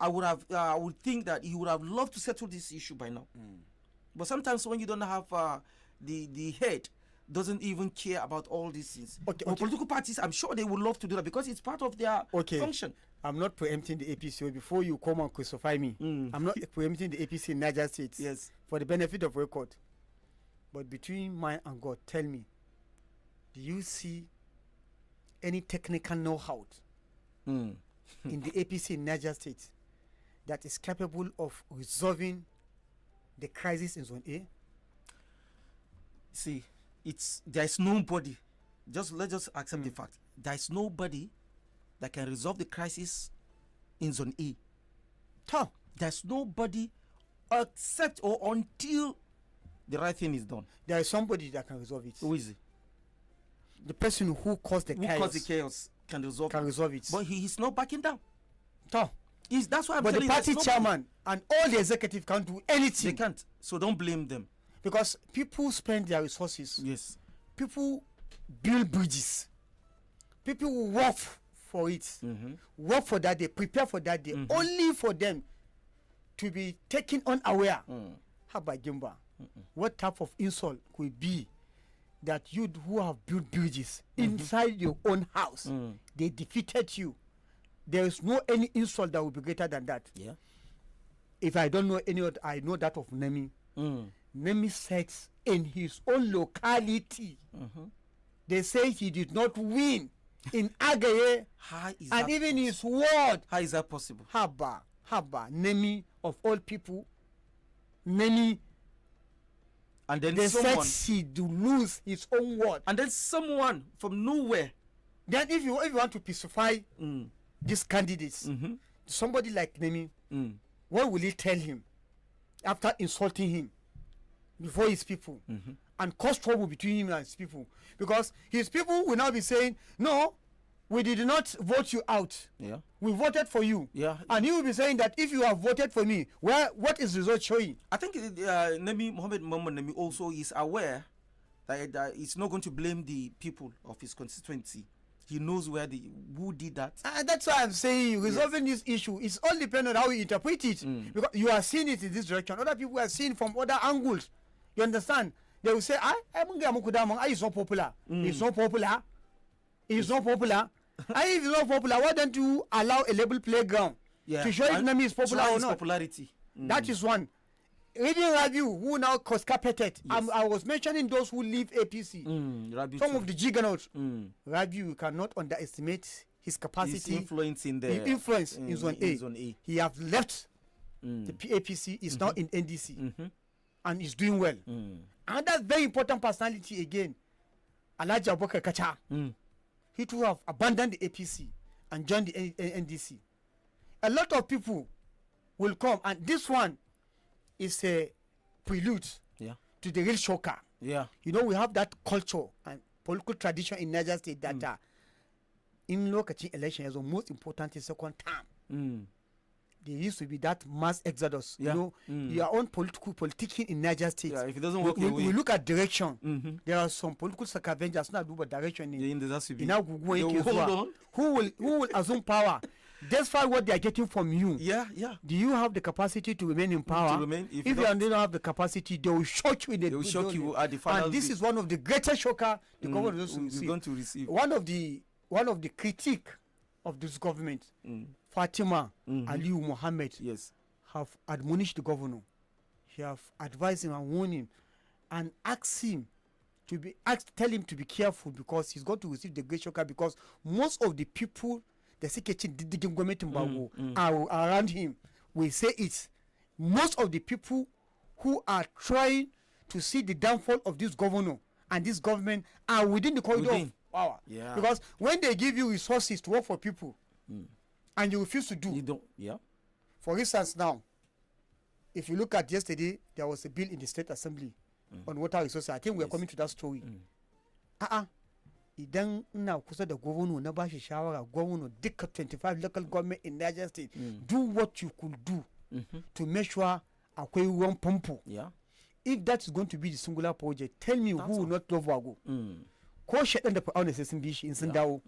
I would think that he would have loved to settle this issue by now. But sometimes when you don't have the head doesn't even care about all these things. Political parties, I'm sure they would love to do that because it's part of their function. I'm not preempting the APC. Before you come and crucify me, I'm not preempting the APC in Niger State. Yes. For the benefit of record. But between mine and God, tell me, do you see any technical know-how in the APC in Niger State that is capable of resolving the crisis in Zone A? See, there's nobody. Let's just accept the fact. There's nobody that can resolve the crisis in Zone A. There's nobody except or until the right thing is done. There is somebody that can resolve it. Who is it? The person who caused the chaos. Who caused the chaos can resolve it. But he is not backing down. That's why I'm but telling the you. party chairman and all the executive can't do anything. They can't. So don't blame them. Because people spend their resources. Yes. People build bridges. People work for it. Work for that day. Prepare for that day. Only for them to be taken unaware. How about Jimba? What type of insult could be that you who have built bridges inside your own house, they defeated you? There is no any insult that will be greater than that. Yeah. If I don't know any other, I know that of Nemi. Nemi says in his own locality, they say he did not win in Agaye, and even his word. How is that possible? Haba, Nemi of all people, Nemi. And then they someone said he to lose his own word. And then someone from nowhere. Then if you want to pacify these candidates, somebody like Nemi, what will he tell him after insulting him before his people and cause trouble between him and his people? Because his people will now be saying, no, we did not vote you out. Yeah. We voted for you. Yeah. And he will be saying that if you have voted for me, what is the result showing? I think Mohammed Nemi also is aware that he's not going to blame the people of his constituency. He knows who did that. And that's why I'm saying resolving this issue is all dependent on how you interpret it. Because you are seeing it in this direction. Other people are seeing from other angles. You understand? They will say, it's not popular. It's not popular. It's not popular. And if it's not popular, why don't you allow a level playground to show economy is popular or not? Popularity. That is one. Reading Rview, who now cost carpeted. I was mentioning those who leave APC. Some of the juggernauts. Rview, you cannot underestimate his capacity. His influence in the influence in zone A. He have left the APC. Is now in NDC, and is doing well. Another very important personality again, Alhaji Abubakar Kacha. He too have abandoned the APC and joined the NDC. A lot of people will come, and this one is a prelude to the real shocker. Yeah. You know, we have that culture and political tradition in Niger State that in local election is the most important is second term. There used to be that mass exodus. You know, your own politicking in Niger State. Yeah, if it doesn't work, we look at direction. There are some political scavengers now do but direction who will assume power. Despite what they are getting from you, do you have the capacity to remain in power? If you don't have the capacity, they will shock you. They will shock you at the final. And this is one of the greatest shocker the government is going to receive. One of the critique of this government, Fatima Aliyu Mohammed, have admonished the governor. He have advised him and warned him, and tell him to be careful because he's going to receive the great shocker because most of the people the secretary the government are around him. We say it. Most of the people who are trying to see the downfall of this governor and this government are within the corridor of power. Yeah. Because when they give you resources to work for people and you refuse to do. You don't. Yeah. For instance, now, if you look at yesterday, there was a bill in the State Assembly on water resources. I think we are coming to that story. Idan ina kusa da gwamnati na bashi shawara gwamnati duka 25 local government in Niger State do what you could do to make sure akwai ruwan famfo. If that is going to be the singular project, tell me who will not love Wago. Ko shaɗan da fa'auna sai sun bi shi in sun dawo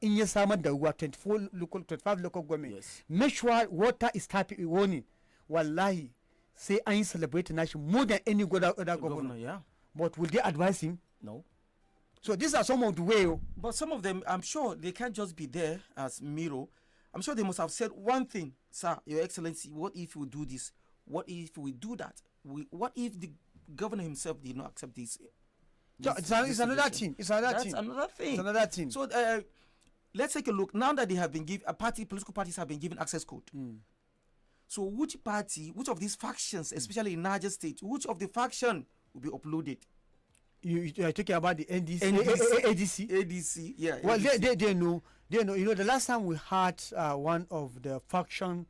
in ya samar da ruwa 25 local government. Make sure water is tapping warning. Wallahi say I celebrate nashi more than any other governor. But will they advise him? No. So these are some of the way. But some of them, I'm sure they can't just be there as Miro. I'm sure they must have said one thing, sir, Your Excellency, what if we do this? What if we do that? What if the governor himself did not accept this? It's another thing. It's another thing. It's another thing. So let's take a look. Now that they have been given, political parties have been given access code. So which of these factions, especially in Niger State, which of the faction will be uploaded? You are talking about the ADC? ADC, yeah. Well, ADC. they know. You know, the last time we had one of the faction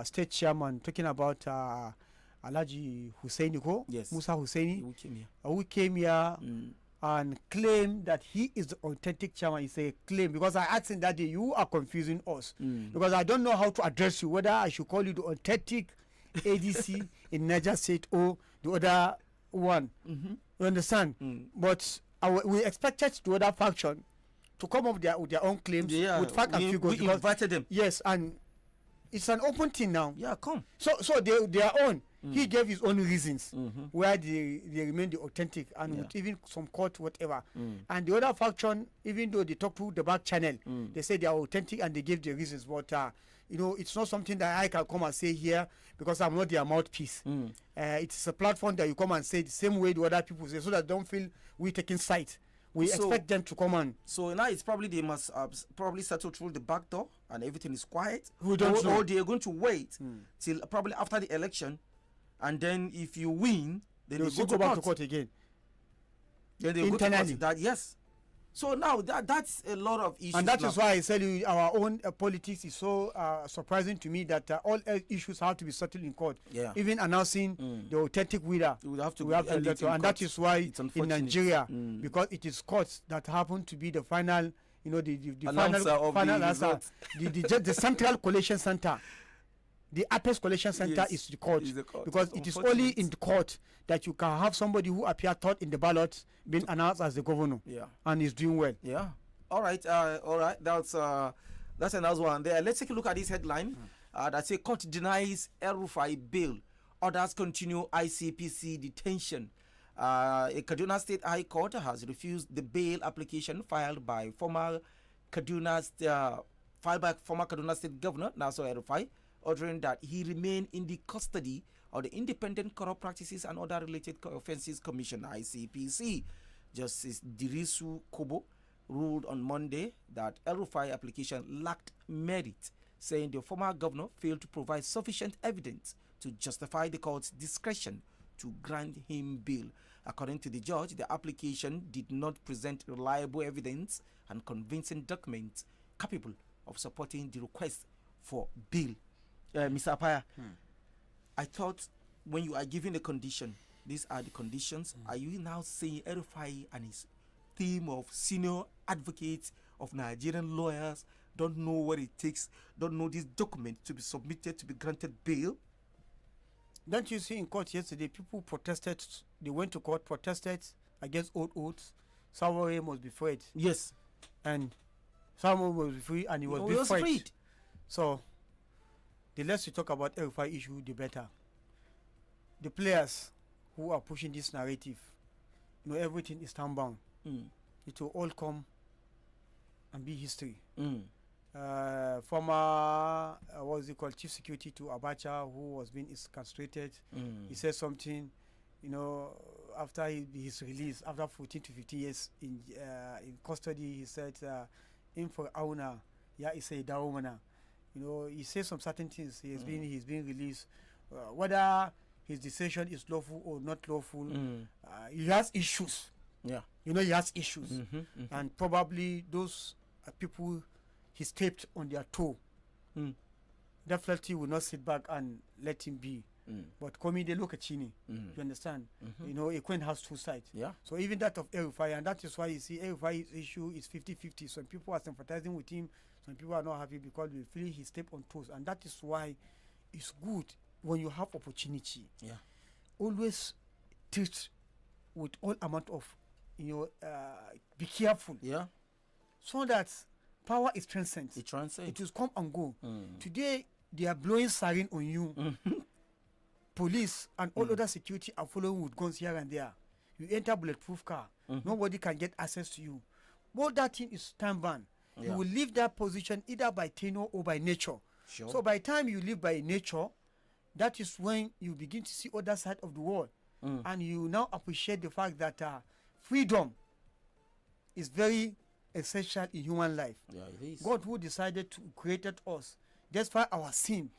state chairman talking about Alhaji Husseini, Musa Husseini, who came here and claimed that he is the authentic chairman. It's a claim because I asked him that day, you are confusing us because I don't know how to address you, whether I should call you the authentic ADC in Niger State or the other one. You understand? But we expected the other faction to come up with their own claims with fact and figures. We invited them. Yes, and it's an open thing now. Yeah, come. So their own. He gave his own reasons where they remain the authentic and with even some court whatever. And the other faction, even though they talk to the back channel, they say they are authentic and they give the reasons. But you know, it's not something that I can come and say here because I'm not their mouthpiece. It's a platform that you come and say the same way the other people say, so that don't feel we taking sides. We expect them to come on. So now it's probably they must probably settle through the back door and everything is quiet. We don't know. Or they are going to wait till probably after the election, and then if you win, then they go back to court again. Then they internally. Go to court. That yes. So now that's a lot of issues. And that is why I tell you our own politics is so surprising to me that all issues have to be settled in court. Yeah. Even announcing the authentic winner, we have to and that is why in Nigeria, because it is courts that happen to be the final, you know, the final answer. The central collation center. The Apex Collection Center is the court, because it is only in the court that you can have somebody who appeared third in the ballot being announced as the governor and is doing well. Yeah. All right. All right. That's another one there. Let's take a look at this headline. That say court denies El-Rufai bail. Others continue ICPC detention. A Kaduna State High Court has refused the bail application filed by former Kaduna State Governor Nasser El-Rufai, ordering that he remain in the custody of the Independent Corrupt Practices and Other Related Offences Commission (ICPC). Justice Dirisu Kobo ruled on Monday that El-Rufai application lacked merit, saying the former governor failed to provide sufficient evidence to justify the court's discretion to grant him bail. According to the judge, the application did not present reliable evidence and convincing documents capable of supporting the request for bail. Mr. Apaya, I thought when you are given a condition, these are the conditions. Are you now saying El-Rufai and his team of senior advocates of Nigerian lawyers don't know what it takes, don't know this document to be submitted to be granted bail? Don't you see in court yesterday, people protested, they went to court, protested against old oaths. Someone must be freed. Yes. And someone was free and he was freed. So, the less we talk about El-Rufai issue, the better. The players who are pushing this narrative, everything is time-bound. It will all come and be history. Former, what is it called, chief security to Abacha, who was being castrated, he said something, after his release, after 14 to 15 years in custody, he said, in for Auna, he said, Daumana. He said some certain things. He's been released. Whether his decision is lawful or not lawful, he has issues. Yeah. He has issues. And probably those people he stepped on their toe, definitely will not sit back and let him be. But coming they look at Chini, you understand? A coin has two sides. Yeah. So even that of El-Rufai, and that is why you see El-Rufai's issue is 50-50. Some people are sympathizing with him, some people are not happy because they feel he stepped on toes. And that is why it's good when you have opportunity. Yeah. Always treat with all amount of, be careful. Yeah. So that power is transcends. It transcends. It will come and go. Today, they are blowing siren on you. Police and all other security are following with guns here and there. You enter bulletproof car. Nobody can get access to you. All that thing is time bound. You will leave that position either by tenure or by nature. Sure. So by the time you live by nature, that is when you begin to see other side of the world. And you now appreciate the fact that freedom is very essential in human life. Yeah, it is. God who decided to created us, despite our sin,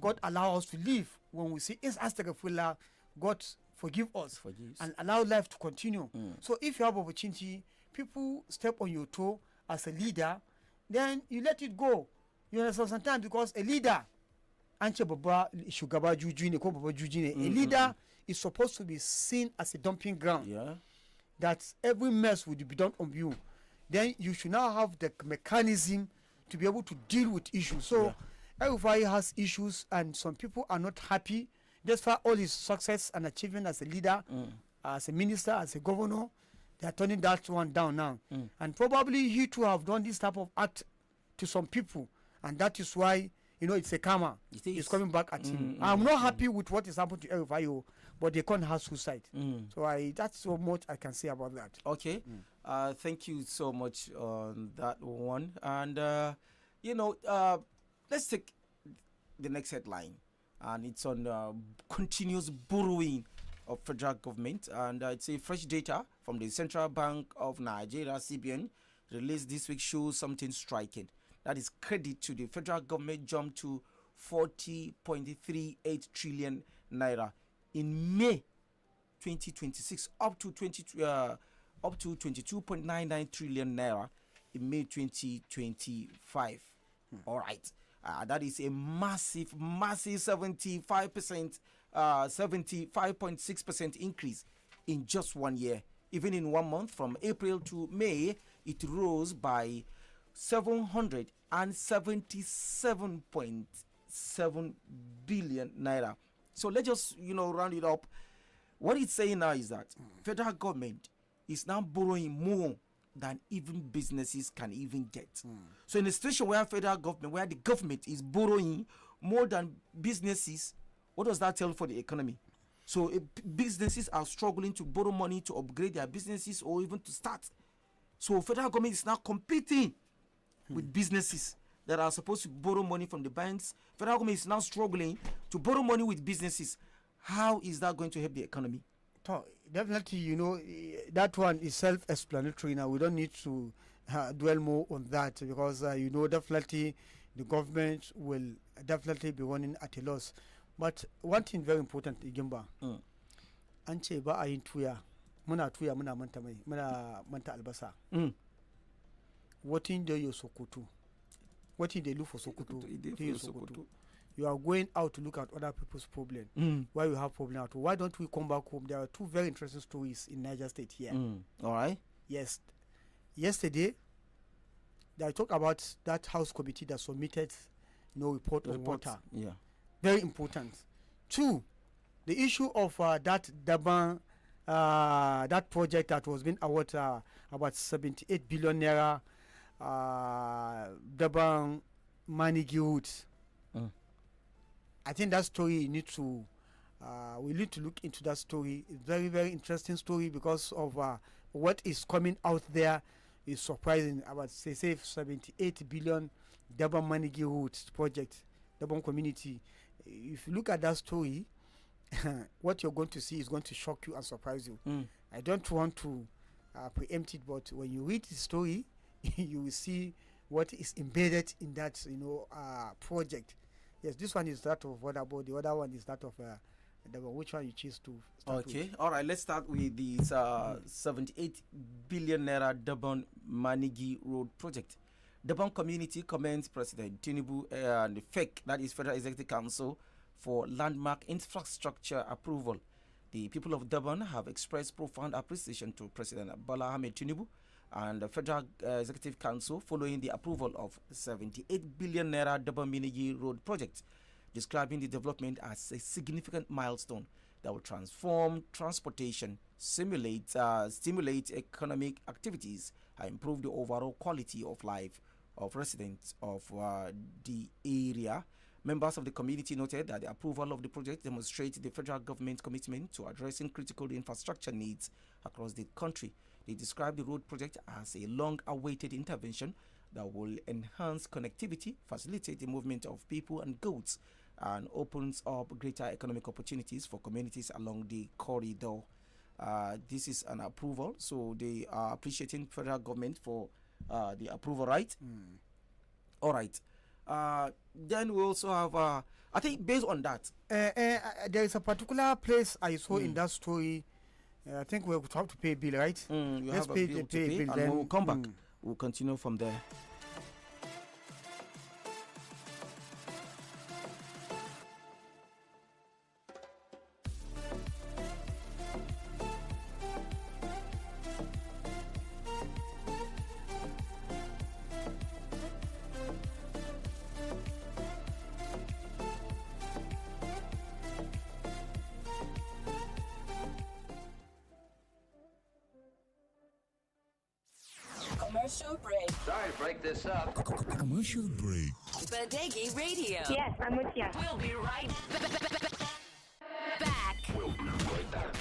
God allow us to live. When we say is astaghfirullah, God forgive us and allow life to continue. So if you have opportunity, people step on your toe as a leader, then you let it go. You understand? Sometimes because a leader, a leader is supposed to be seen as a dumping ground. Yeah. That every mess would be done on you. Then you should now have the mechanism to be able to deal with issues. So everybody has issues and some people are not happy. Despite all his success and achievement as a leader, as a minister, as a governor, they are turning that one down now. And probably he too have done this type of act to some people. And that is why, it's a karma. It's coming back at him. I'm not happy with what is happening to everybody, but they can't have suicide. So that's so much I can say about that. Okay. Thank you so much on that one. And, let's take the next headline. And it's on continuous borrowing of federal government. And it's a fresh data from the Central Bank of Nigeria, CBN, released this week shows something striking. That is credit to the federal government jumped to 40.38 trillion naira in May 2026, up to 22.99 trillion naira in May 2025. All right. That is a massive 75.6% increase in just 1 year. Even in 1 month, from April to May, it rose by 777.7 billion naira. So let's just round it up. What it's saying now is that federal government is now borrowing more than even businesses can even get. So in a situation where the government is borrowing more than businesses, what does that tell for the economy? So businesses are struggling to borrow money to upgrade their businesses or even to start. So federal government is now competing with businesses that are supposed to borrow money from the banks. Federal government is now struggling to borrow money with businesses. How is that going to help the economy? Definitely, that one is self-explanatory now. We don't need to dwell more on that because, definitely the government will definitely be running at a loss. But one thing very important, Igimba, an ce ba a yin tuya, muna manta mai, muna manta albasa. What in the Sokoto? What in the look for Sokoto? You are going out to look at other people's problem. Why you have problem out? Why don't we come back home? There are two very interesting stories in Niger State here. All right. Yes. Yesterday, they talk about that House committee that submitted report on water. Yeah. Very important. Two, the issue of that Daban, that project that was being awarded about 78 billion naira, Daban Manigi route. I think that story we need to look into that story. It's very, very interesting story because of what is coming out there is surprising. About say 78 billion Daban Manigi route project, Daban community. If you look at that story, what you're going to see is going to shock you and surprise you. I don't want to preempt it, but when you read the story, you will see what is embedded in that project. Yes, this one is that of water board. The other one is that of which one you choose to start with. All right. Let's start with the 78 billion naira Daban Manigi Road project. Daban community commends President Tinubu and the FEC, that is Federal Executive Council, for landmark infrastructure approval. The people of Daban have expressed profound appreciation to President Bola Ahmed Tinubu and the Federal Executive Council following the approval of 78 billion naira Daban Manigi Road project, describing the development as a significant milestone that will transform transportation, stimulate economic activities, and improve the overall quality of life of residents of the area. Members of the community noted that the approval of the project demonstrates the federal government's commitment to addressing critical infrastructure needs across the country. They described the road project as a long-awaited intervention that will enhance connectivity, facilitate the movement of people and goods, and opens up greater economic opportunities for communities along the corridor. This is an approval, so they are appreciating federal government for the approval, right? All right. Then we also have, I think based on that. There is a particular place I saw in that story. I think we'll have to pay a bill, right? Let's pay the bill, and we'll come back. We'll continue from there. Commercial break. Sorry to break this up. Commercial break. Badeggi Radio. Yes, I'm with you. We'll be right back. We'll be right back.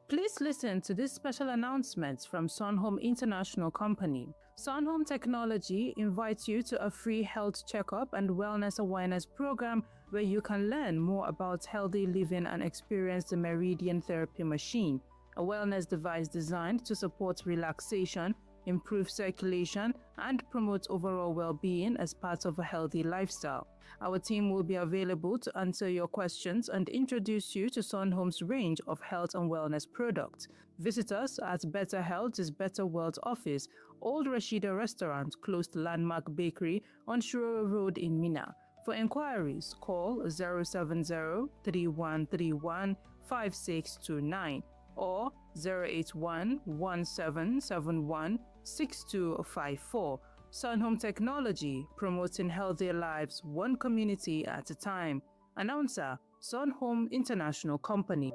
Please listen to this special announcement from Sunhome International Company. Sunhome Technology invites you to a free health checkup and wellness awareness program where you can learn more about healthy living and experience the Meridian Therapy Machine, a wellness device designed to support relaxation, improve circulation, and promote overall well-being as part of a healthy lifestyle. Our team will be available to answer your questions and introduce you to Sunhome's range of health and wellness products. Visit us at Better Health is Better World Office, Old Rashida Restaurant, close to Landmark Bakery on Shuro Road in Mina. For inquiries, call 070-3131-5629 or 081-1771-6254. Sunhome Technology, promoting healthier lives one community at a time. Announcer, Sunhome International Company.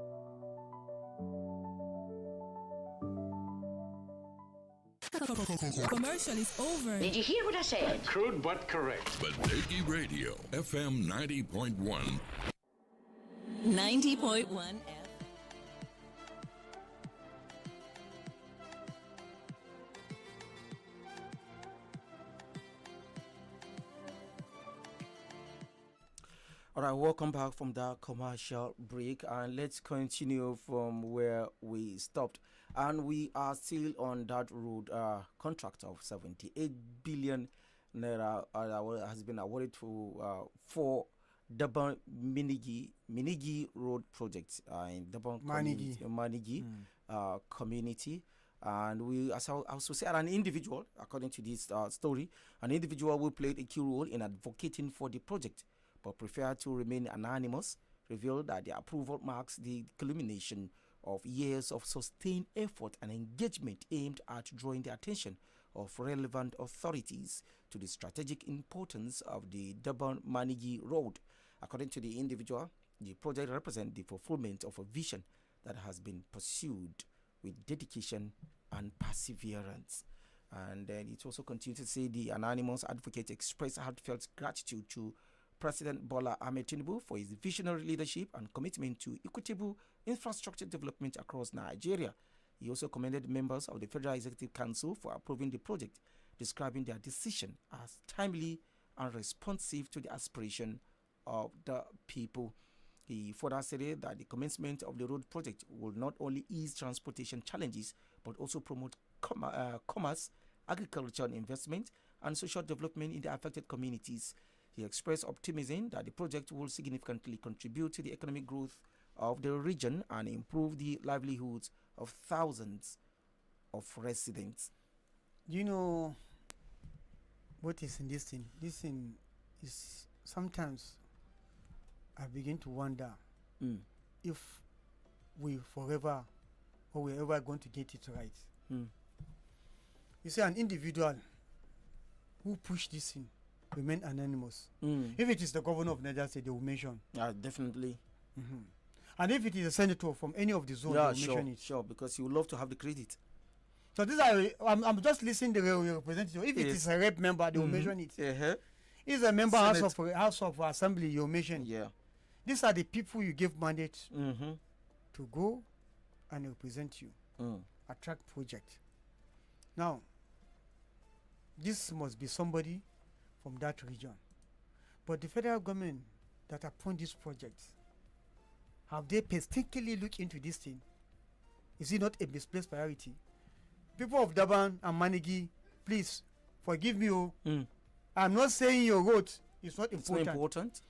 Commercial is over. Did you hear what I said? Crude but correct. Badeggi Radio, FM 90.1. 90.1 All right, welcome back from that commercial break, and let's continue from where we stopped. And we are still on that road contract of 78 billion naira has been awarded to for Durban Minigi Road project in Durban Manigi community. And we also said an individual, according to this story, an individual who played a key role in advocating for the project but preferred to remain anonymous, revealed that the approval marks the culmination of years of sustained effort and engagement aimed at drawing the attention of relevant authorities to the strategic importance of the Durban Manigi Road. According to the individual, the project represents the fulfillment of a vision that has been pursued with dedication and perseverance. And then it also continued to say the anonymous advocate expressed heartfelt gratitude to President Bola Ahmed Tinubu for his visionary leadership and commitment to equitable infrastructure development across Nigeria. He also commended members of the Federal Executive Council for approving the project, describing their decision as timely and responsive to the aspiration of the people. He further stated that the commencement of the road project will not only ease transportation challenges, but also promote commerce, agriculture and investment, and social development in the affected communities. He expressed optimism that the project will significantly contribute to the economic growth of the region and improve the livelihoods of thousands of residents. You know what is in this thing? This thing is sometimes I begin to wonder if we forever or we're ever going to get it right. You see, an individual who pushed this thing remain anonymous. If it is the governor of Niger State, they will mention. Definitely. And if it is a senator from any of the zones, they will mention it. Sure, because you would love to have the credit. So this I'm just listening to the representative. If it is a rep member, they will mention it. If a member House of Assembly, you will mention it. These are the people you give mandate to go and represent you. Attract project. Now, this must be somebody from that region. But the federal government that appoint this project, have they painstakingly looked into this thing? Is it not a misplaced priority? People of Durban and Manigi, please forgive me. I'm not saying your road is not important. It's not important.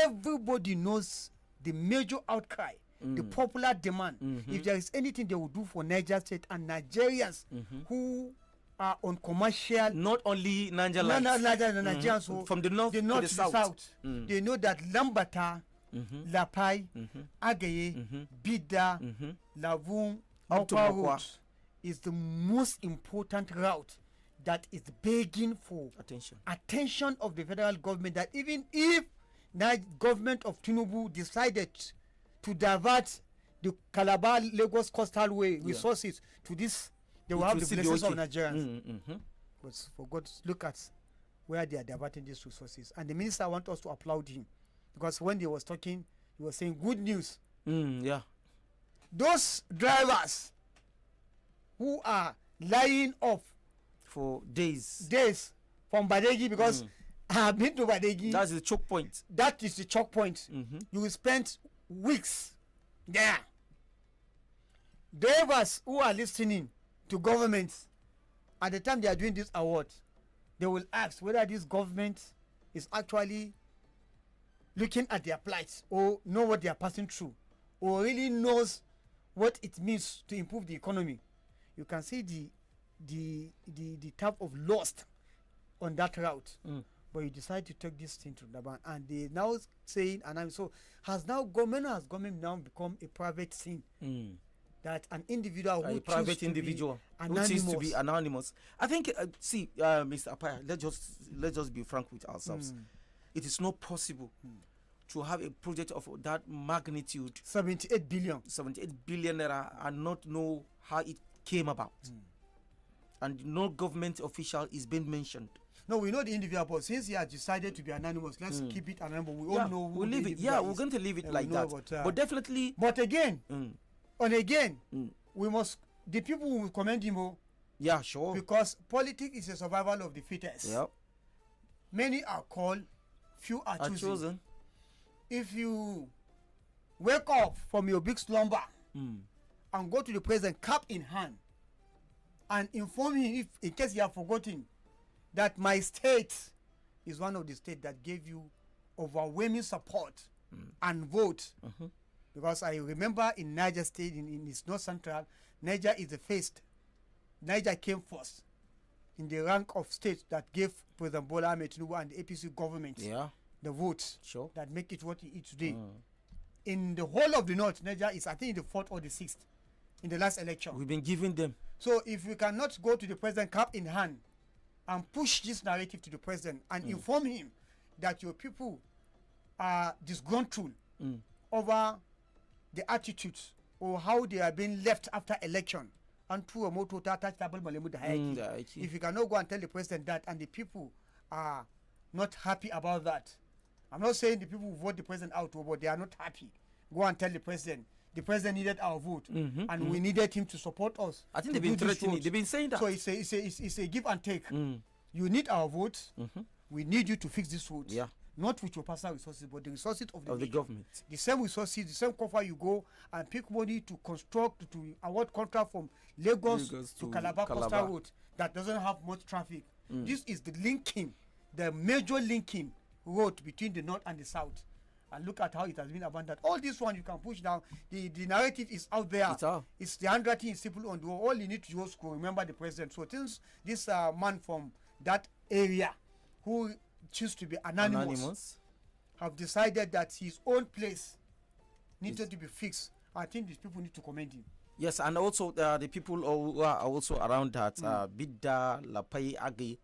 Everybody knows the major outcry, the popular demand. If there is anything they will do for Niger State and Nigerians who are on commercial, not only Nigerians, so from the north to the south. They know that Lambata, Lapai, Ageye, Bida, Lavung, Upper Road is the most important route that is begging for attention of the federal government. That even if the government of Tinubu decided to divert the Calabar Lagos Coastal Way resources to this, they will have the blessings of Nigerians. But for God, look at where they are diverting these resources. And the minister wants us to applaud him, because when he was talking, he was saying good news. Those drivers who are lying off for days from Badeggi, because I have been to Badeggi. That's the choke point. That is the choke point. You will spend weeks there. Drivers who are listening to governments, at the time they are doing this award, they will ask whether this government is actually looking at their plight or know what they are passing through or really knows what it means to improve the economy. You can see the type of loss on that route. But you decide to take this thing to Durban, and they now saying, and so has government now become a private thing. That an individual who chooses to be anonymous. I think Mr. Apaya, let's just be frank with ourselves. It is not possible to have a project of that magnitude, 78 billion, 78 billion naira, and not know how it came about. And no government official is being mentioned. No, we know the individual, but since he has decided to be anonymous, let's keep it anonymous. We all know who we'll leave it. Yeah, we're going to leave it like that. But definitely. But again, we must, the people will commend him. Yeah, sure. Because politics is a survival of the fittest. Yep. Many are called, few are chosen. If you wake up from your big slumber and go to the president cap in hand and inform him, if in case you have forgotten, that my state is one of the states that gave you overwhelming support and vote. Because I remember in Niger State, in its north central, Niger is the first. Niger came first in the rank of states that gave President Bola Ahmed Tinubu and the APC government the votes that make it what it is today. In the whole of the north, Niger is, I think, the 4th or the 6th in the last election. We've been giving them. So if we cannot go to the president cap in hand and push this narrative to the president and inform him that your people are disgruntled over the attitudes or how they are being left after election, and through a motto if you cannot go and tell the president that, and the people are not happy about that, I'm not saying the people who vote the president out, but they are not happy. Go and tell the president needed our vote, and we needed him to support us. I think they've been threatening. They've been saying that. So it's a give and take. You need our vote. We need you to fix this road. Yeah. Not with your personal resources, but the resources of the government. The same resources, the same cover you go and pick money to construct, to award contract from Lagos to Calabar Coastal Road that doesn't have much traffic. This is the linking, the major linking road between the north and the south. And look at how it has been abandoned. All this one you can push down. The narrative is out there. It's the handwriting is simple on the wall. All you need to do is remember the president. So since this man from that area who choose to be anonymous have decided that his own place needed to be fixed, I think these people need to commend him. Yes, and also the people who are also around that, Bidda, Lapai, Agi,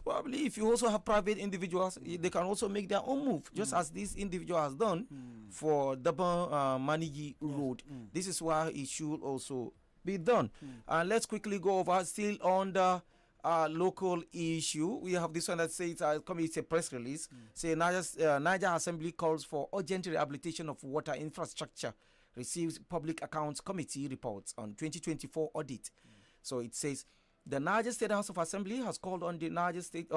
probably if you also have private individuals, they can also make their own move, just as this individual has done for Daban Manigi Road. This is why it should also be done. And let's quickly go over, still on the local issue. We have this one that says, it's a press release, say Niger Assembly calls for urgent rehabilitation of water infrastructure, receives Public Accounts Committee reports on 2024 audit. So it says, the Niger State House of Assembly has called on the Niger State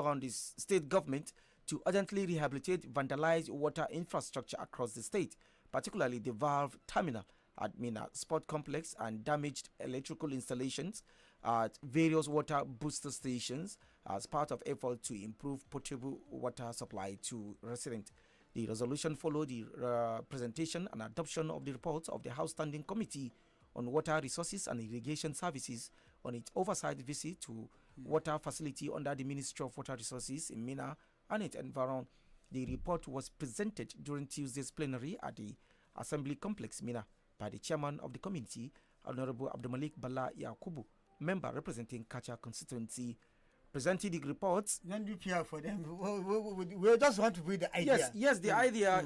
state government to urgently rehabilitate vandalized water infrastructure across the state, particularly the valve terminal at Mina Sport Complex and damaged electrical installations at various water booster stations as part of effort to improve potable water supply to residents. The resolution followed the presentation and adoption of the reports of the House Standing Committee on Water Resources and Irrigation Services on its oversight visit to water facility under the Ministry of Water Resources in Mina and its environment. The report was presented during Tuesday's plenary at the Assembly Complex, Mina, by the chairman of the committee, Honorable Abdulmalik Bala Yakubu, member representing Kacha constituency. Presenting the reports. Don't you care for them? We just want to read the idea. Yes, the idea.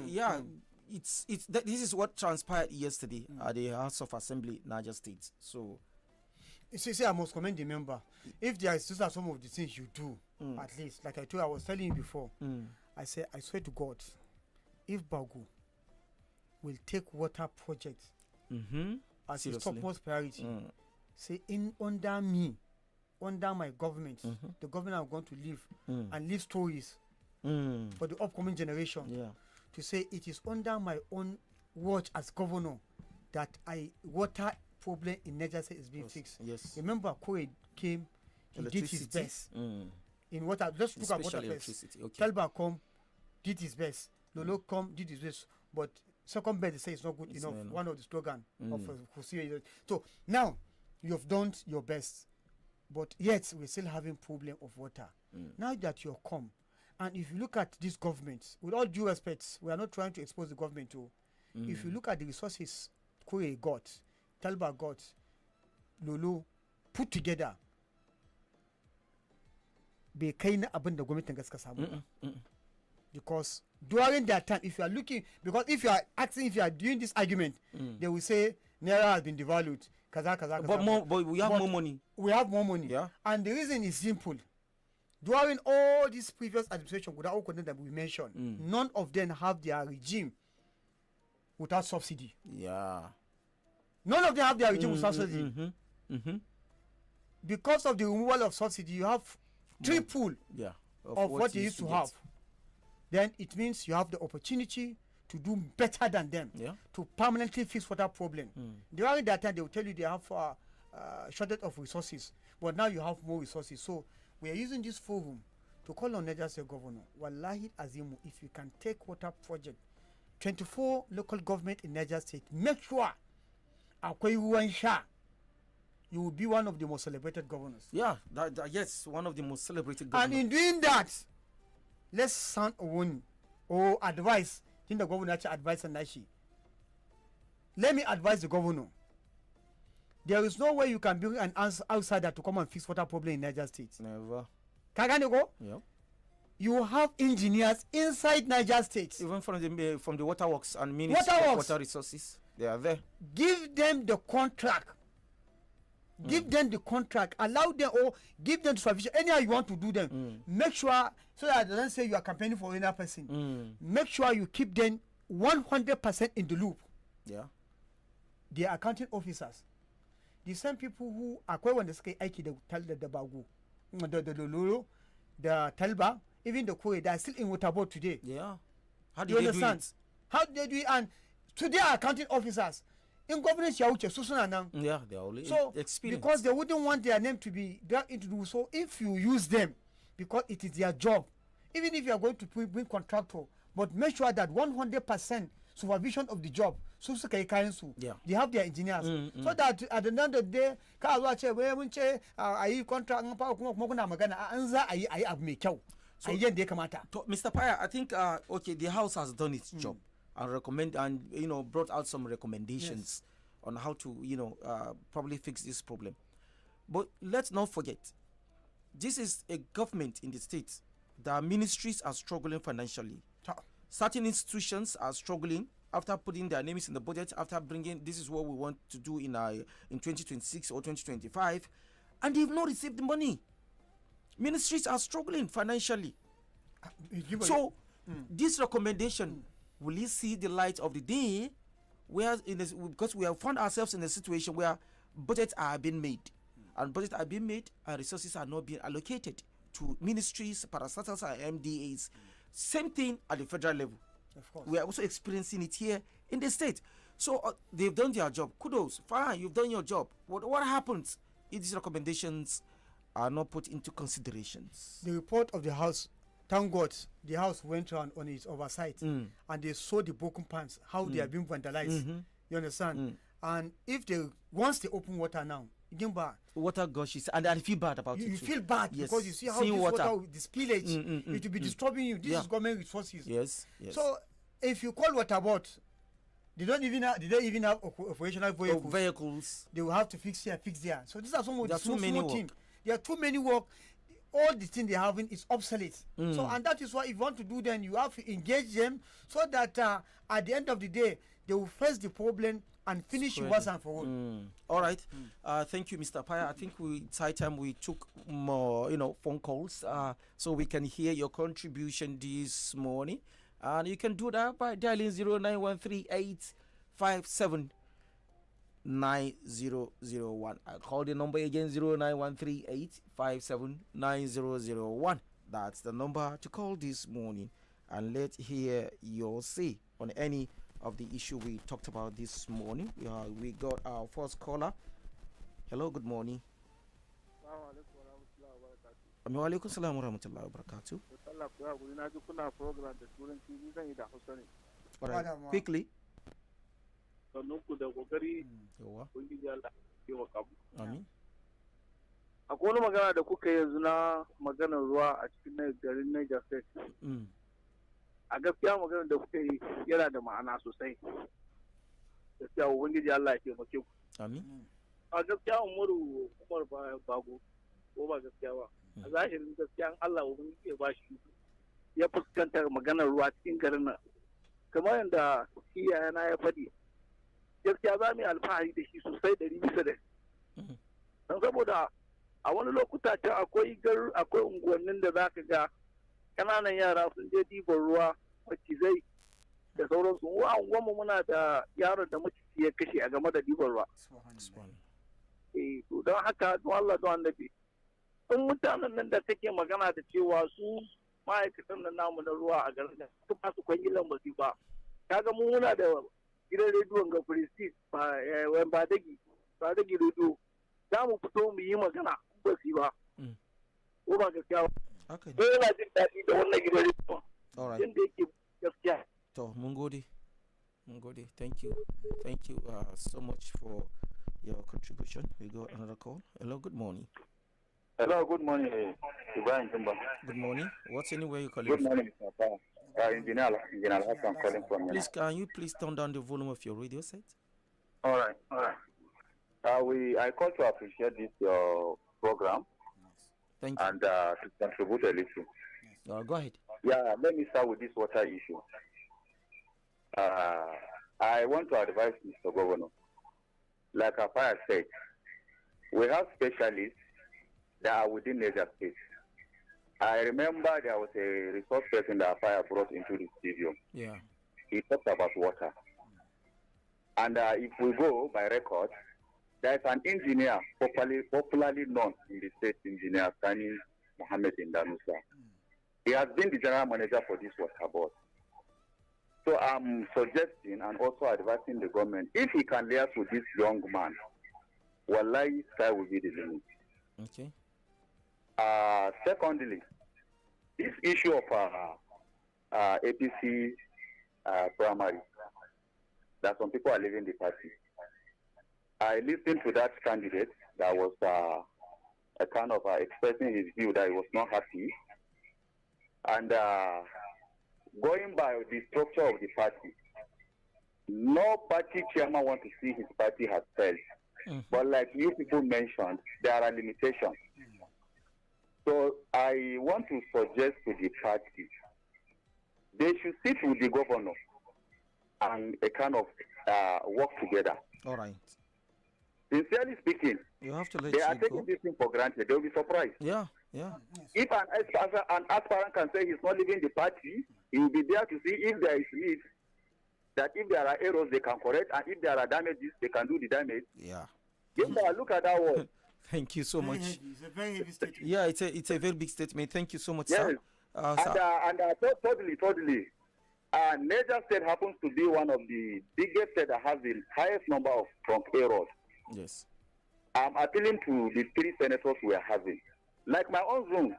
This is what transpired yesterday at the House of Assembly, Niger State. So, you see, I must commend the member. If there is, these are some of the things you do, at least, like I was telling you before. I swear to God, if Bagu will take water projects as its topmost priority, say under me, under my government, the government I'm going to live and leave stories for the upcoming generation. To say it is under my own watch as governor that water problem in Niger State is being fixed. Yes. Remember, Koe came, he did his best in water. Let's look at water first. Talba come, did his best. Lolo come, did his best. But second best, they say it's not good enough. One of the slogan of Hussein. So now you've done your best, but yet we're still having problem of water. Now that you're come, and if you look at this government, with all due respect, we are not trying to expose the government to. If you look at the resources Korea got, Talba got, Lolo put together, bai kai na abin da gwamnatin gaska samu ba. because during that time, if you are looking, because if you are asking, if you are doing this argument, they will say naira has been devalued. But we have more money. We have more money. Yeah. And the reason is simple. During all these previous administration, without all that we mentioned, none of them have their regime without subsidy. Yeah. None of them have their regime without subsidy. Because of the removal of subsidy, you have triple of what you used to have. Then it means you have the opportunity to do better than them, to permanently fix water problem. During that time, they will tell you they have shortage of resources, but now you have more resources. So we are using this forum to call on Niger State Governor, Wallahi Azimu, if you can take water project, 24 local government in Niger State, make sure akwai ruwan sha. You will be one of the most celebrated governors. Yeah, yes, one of the most celebrated governors. And in doing that, let's sound a warning or advice. In the governor advice and Nashi. Let me advise the governor. There is no way you can bring an outsider to come and fix water problem in Niger State. Never. Kaganeko? Yeah. You have engineers inside Niger State. Even from the waterworks and Ministry of Water Resources, they are there. Give them the contract. Give them the contract. Allow them or give them supervision. Anyhow you want to do them. Make sure so that they don't say you are campaigning for another person. Make sure you keep them 100% in the loop. Yeah. They are accounting officers. The same people who are quite when they say Aiki the Bagu, the Lolo, the Talba, even the Kwe, they are still in Waterboard today. Yeah. How do you understand? Do it? How do they do it? And today are accounting officers. In governance, yeah, they are only experienced. Because they wouldn't want their name to be dragged into the. So if you use them, because it is their job, even if you are going to bring contractor, but make sure that 100% supervision of the job. So they have their engineers, so that at the end of the day, Mr. Paya, I think the House has done its job. And brought out some recommendations on how to probably fix this problem. But let's not forget, this is a government in the state. The ministries are struggling financially. Certain institutions are struggling after putting their names in the budget, after bringing this is what we want to do in 2026 or 2025, and they've not received the money. Ministries are struggling financially. So this recommendation, will it see the light of the day? Because we have found ourselves in a situation where budgets are being made, and resources are not being allocated to ministries, parastatals, and MDAs. Same thing at the federal level. Of course. We are also experiencing it here in the state. So they've done their job. Kudos. Fine, you've done your job. What happens if these recommendations are not put into considerations? The report of the House, thank God, the House went on its oversight and they saw the broken pans, how they are being vandalized. You understand? And if once they open water now, water gushes, and I feel bad about it. You feel bad because you see how this water the spillage, it will be disturbing you. This is government resources. Yes. So if you call water board, they don't even have operational vehicles. They will have to fix here, fix there. So these are some of the small things. There are too many work. All the things they have is obsolete. So, and that is why if you want to do them, you have to engage them so that at the end of the day, they will face the problem and finish once and for all. All right. Thank you, Mr. Paya. I think it's high time we took more, phone calls so we can hear your contribution this morning. And you can do that by dialing 09138579001. I'll call the number again, 09138579001. That's the number to call this morning, and let's hear your say on any of the issue we talked about this morning. We got our first caller. Hello, good morning. Wa alaikum salam wa rahmatullahi wa barakatuh. All right, quickly. Amin. Akwai wani magana da kuka yanzu na maganar ruwa a cikin garin Niger State. A gaskiya maganar da kuka yi yana da ma'ana sosai. Gaskiya Ubangiji Allah ya taimake ku. Amin. A gaskiya Umar Bago ko ba gaskiya ba. A zahirin gaskiya Allah Ubangiji ya ba shi ya fuskantar maganar ruwa cikin garin nan kamar yadda iyayena ya faɗi gaskiya za mu yi alfahari da shi sosai 100%. Don saboda a wani lokuta can akwai unguwannin da za ka ga ƙananan yara sun je ɗiban ruwa macizai da sauransu. Mu a unguwanmu muna da yaron da maciji ya kashe a game da ɗiban ruwa. To don haka don Allah don annabi in mutanen nan da take magana da cewa su ma'aikatan nan namu na ruwa a garin da su ba su kwangilan ba su ba. Kaga mu muna da gidan rediyon ga Prestige Badeggi rediyo za mu fito mu yi magana ba su ba. Ko ba gaskiya ba. Ko yana jin daɗi da wannan gidan rediyon. Yadda yake gaskiya. To mun gode. Thank you so much for your contribution. We got another call. Hello, good morning. Hello, good morning, Ibrahim Jumba. Good morning. What's anywhere you calling Good morning, Papa. Engineer Hassan calling from. Please, can you please turn down the volume of your radio set? All right. I call to appreciate this your program. Thank you. And to contribute a little. Go ahead. Yeah, let me start with this water issue. I want to advise Mr. Governor. Like Apaya said, we have specialists that are within Niger State. I remember there was a resource person that Apaya brought into the studio. Yeah. He talked about water. And if we go by record, there is an engineer popularly known in the state, engineer Sani Mohammed Indanusa. He has been the general manager for this water board. So I'm suggesting and also advising the government, if he can liaise with this young man, wallahi, sky will be the limit. Okay. Secondly, this issue of APC primary, that some people are leaving the party. I listened to that candidate that was a kind of expressing his view that he was not happy. And going by the structure of the party, no party chairman wants to see his party has failed. But like you people mentioned, there are limitations. So I want to suggest to the party, they should sit with the governor and a kind of work together. All right. Sincerely speaking, you have to they are taking this thing for granted. They'll be surprised. Yeah. If an aspirant can say he's not leaving the party, he will be there to see if there is need, that if there are errors, they can correct, and if there are damages, they can do the damage. Yeah. Look at that word. Thank you so much. It's a very heavy statement. Yeah, it's a very big statement. Thank you so much, yes. sir. Thirdly, Niger State happens to be one of the biggest states that has the highest number of trunk errors. Yes. I'm appealing to the three senators we are having. Like my own zone,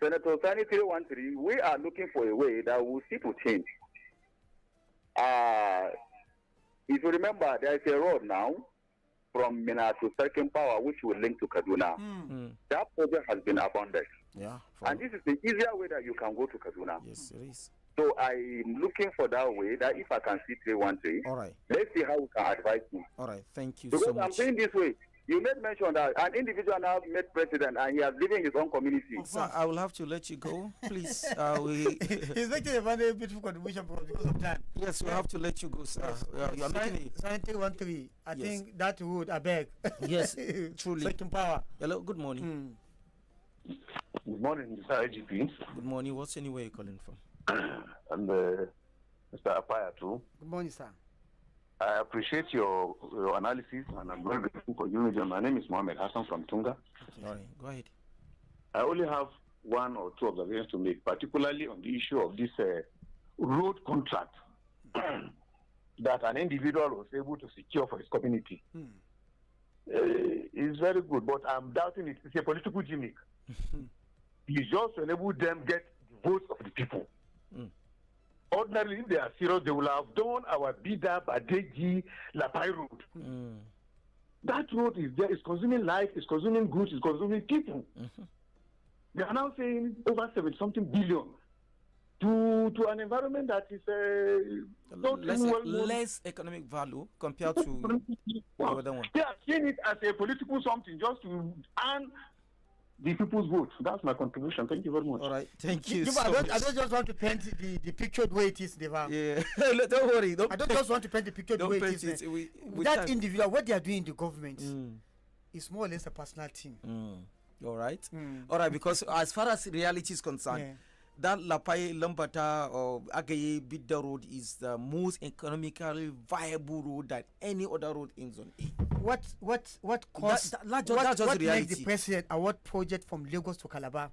Senator Sani 313, we are looking for a way that will sit with him. If you remember, there is a road now from Mina to Second Power, which will link to Kaduna. That project has been abandoned. Yeah. And this is the easier way that you can go to Kaduna. Yes, it is. So I'm looking for that way, that if I can see 313, all right, let's see how we can advise him. All right, thank you because so much. I'm saying this way. You made mention that an individual now made president and he has living his own community. Sir, I will have to let you go, please. He's making a very beautiful contribution because of time. Yes, we have to let you go, sir. You are making it. 313. I think that would, I beg. Yes, truly. Second Power. Hello, good morning. Good morning, Mr. IGP. Good morning. What's anywhere you're calling from? And Mr. Apaya too. Good morning, sir. I appreciate your analysis, and I'm very grateful for you. My name is Mohammed Hassan from Tunga. All right, go ahead. I only have one or two observations to make, particularly on the issue of this road contract that an individual was able to secure for his community. It's very good, but I'm doubting it. It's a political gimmick. He just enabled them get the votes of the people. Ordinarily, if they are serious, they will have done our Bida, Badeggi, Lapai road. That road is there. It's consuming life, it's consuming goods, it's consuming people. They are now saying over 70-something billion to an environment that is less economic value compared to the other one. They are seeing it as a political something just to earn the people's vote. That's my contribution. Thank you very much. All right, thank you. I don't just want to paint the picture the way it is, Deva. Yeah, don't worry. I don't just want to paint the picture the way it is. That individual, what they are doing in the government is more or less a personal thing. All right. All right, because as far as reality is concerned, that Lapai Lambata or Agaye Bidda Road is the most economically viable road that any other road in Zone A. What cost? What makes the president award project from Lagos to Calabar?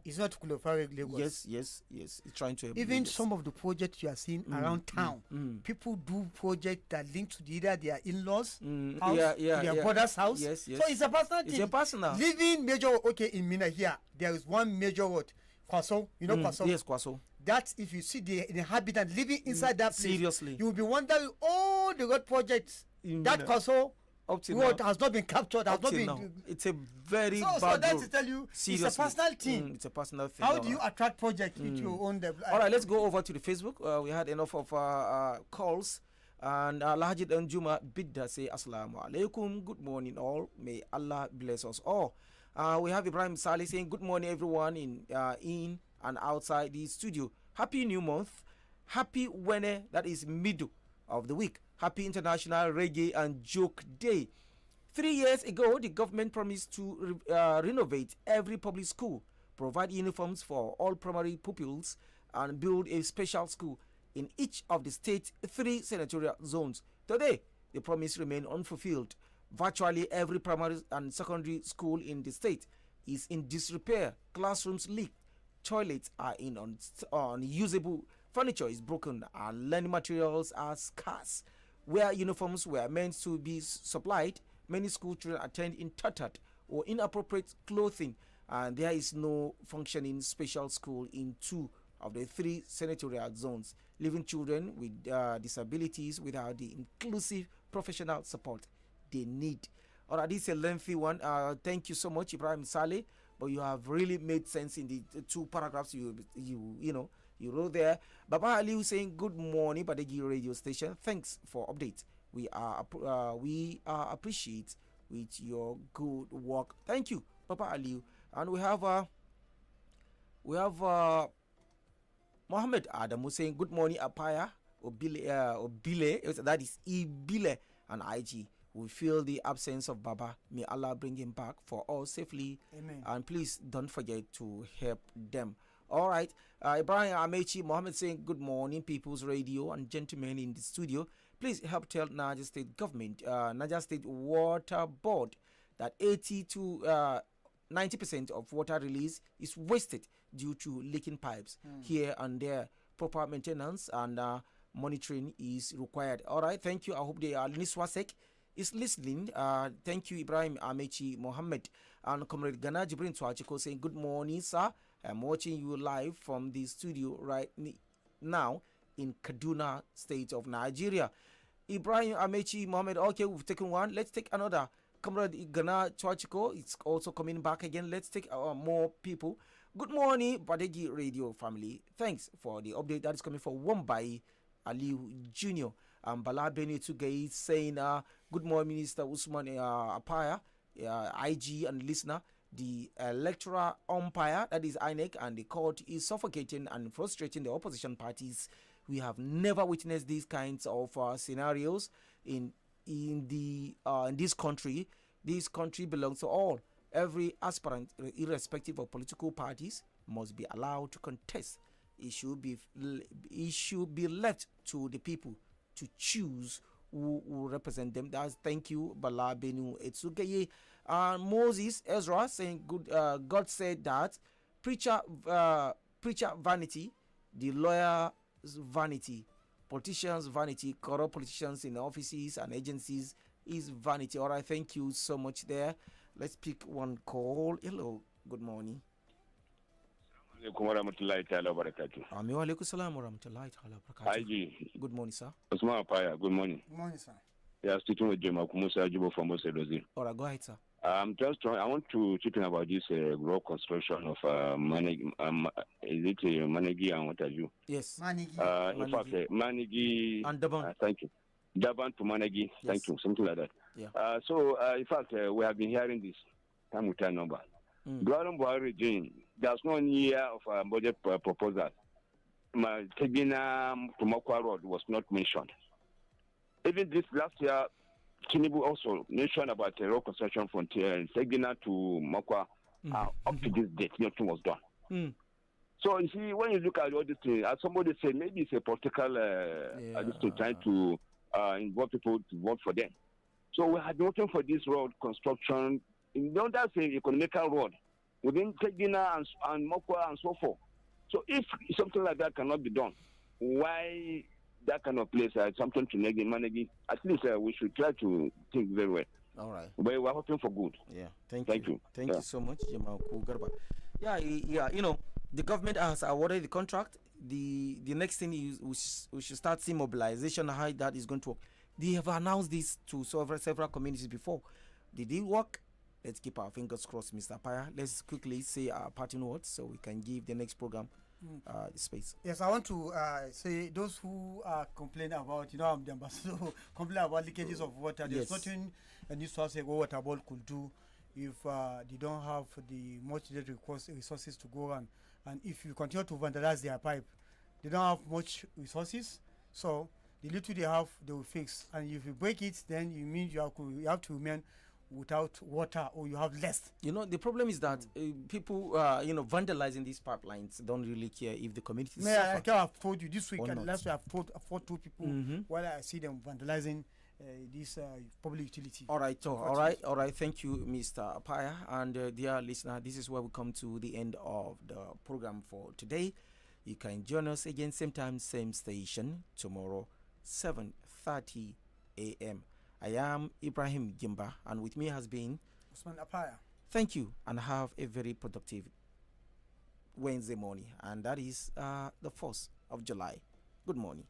It's not to qualify Lagos. Yes. It's trying to even some of the projects you are seeing around town, people do projects that link to either their in-laws house, their brother's house. Yes. So it's a personal thing. It's a personal. Living major, okay, in Mina here, there is one major road. Kwaso, you know Kwaso? Yes, Kwaso. That if you see the inhabitant living inside that place, seriously, you will be wondering all the road projects that Kwaso road has not been captured, has not been. It's a very bad so that's road. to tell you, seriously. It's a personal thing. It's a personal thing. How do you attract projects which you own them? All right, let's go over to the Facebook. We had enough of calls. And Lahajid Anjuma Bidda say Assalamu alaikum. Good morning all. May Allah bless us all. We have Ibrahim Saleh saying good morning everyone in and outside the studio. Happy new month. Happy Wene, that is middle of the week. Happy International Reggae and Joke Day. 3 years ago, the government promised to renovate every public school, provide uniforms for all primary pupils, and build a special school in each of the state's 3 senatorial zones. Today, the promise remains unfulfilled. Virtually every primary and secondary school in the state is in disrepair. Classrooms leak, toilets are in unusable, furniture is broken, and learning materials are scarce. Where uniforms were meant to be supplied, many school children attend in tattered or inappropriate clothing, and there is no functioning special school in 2 of the 3 senatorial zones, leaving children with disabilities without the inclusive professional support they need. All right, this is a lengthy one. Thank you so much, Ibrahim Saleh, but you have really made sense in the 2 paragraphs you wrote there. Baba Ali saying good morning, Badeggi radio station. Thanks for update. We appreciate with your good work. Thank you, Baba Ali. And we have Mohammed Adamu saying good morning, Apaya Obile. That is Ibile and IG. We feel the absence of Baba. May Allah bring him back for all safely. Amen. And please don't forget to help them. All right. Ibrahim Amechi Mohammed saying good morning, People's Radio and gentlemen in the studio. Please help tell Niger State government, Niger State Water Board, that 80 to 90% of water release is wasted due to leaking pipes here and there. Proper maintenance and monitoring is required. All right. Thank you. I hope the Niswasek is listening. Thank you, Ibrahim Amechi Mohammed. And Comrade Ghana Jibrin Twachiko saying good morning, sir. I'm watching you live from the studio right now in Kaduna State of Nigeria. Ibrahim Amechi Mohammed. Okay, we've taken one. Let's take another. Comrade Ghana Twachiko, it's also coming back again. Let's take more people. Good morning, Badeggi Radio family. Thanks for the update that is coming for Wombai Aliu Jr. Bala Beni Tugay saying, good morning, Minister Usman Apaya, IG and listener. The electoral umpire, that is INEC, and the court is suffocating and frustrating the opposition parties. We have never witnessed these kinds of scenarios in this country. This country belongs to all. Every aspirant, irrespective of political parties, must be allowed to contest. It should be left to the people to choose who represent them. That's thank you, Bala Benu Etsugeye. Moses Ezra saying good. God said that preacher vanity, the lawyer's vanity, politicians' vanity, corrupt politicians in offices and agencies is vanity. All right, thank you so much there. Let's pick one call. Hello, good morning. Good morning, sir. Osman Apaya, good morning. Good morning, sir. Yeah, speaking with Jema Kumusa Ajibo from Osedozi. All right, go ahead, sir. I want to talk about this road construction of Manegi. Is it Manegi and what have you? Yes. Manegi. In fact, Manegi. And Daban. Thank you. Daban to Manegi. Yes. Thank you. Something like that. Yeah. So, in fact, we have been hearing this time with time number. Government Buhari regime, there's no year of a budget proposal. Tegina to Mokwa Road was not mentioned. Even this last year, Tinubu also mentioned about a road construction frontier in Tegina to Mokwa. Up to this date, nothing was done. So you see, when you look at all this thing, as somebody said, maybe it's a political trying to involve people to vote for them. So we had been working for this road construction. That's an economical road within Tegina and Mokwa and so forth. So if something like that cannot be done, why that kind of place something to manage? At least we should try to think very well. All right. But we're hoping for good. Yeah. Thank you. Thank you so much, Jamal Garba. Yeah. The government has awarded the contract. The next thing is we should start seeing mobilization, how that is going to work. They have announced this to several communities before. Did it work? Let's keep our fingers crossed, Mr. Paya. Let's quickly say our parting words so we can give the next program space. Yes, I want to say those who complain about, I'm the ambassador, complain about leakages of water. There's nothing a new source like water board could do if they don't have the much needed resources to go on. And if you continue to vandalize their pipe, they don't have much resources. So the little they have, they will fix. And if you break it, then you mean you have to remain without water, or you have less. The problem is that people, vandalizing these pipelines don't really care if the community suffer. I've told you this week and last week I've fought two people while I see them vandalizing this public utility. All right. Thank you, Mr. Paya. And dear listener, this is where we come to the end of the program for today. You can join us again, same time, same station, tomorrow, 7:30 a.m. I am Ibrahim Gimba, and with me has been Usman Apaya. Thank you, and have a very productive Wednesday morning, and that is the 1st of July. Good morning.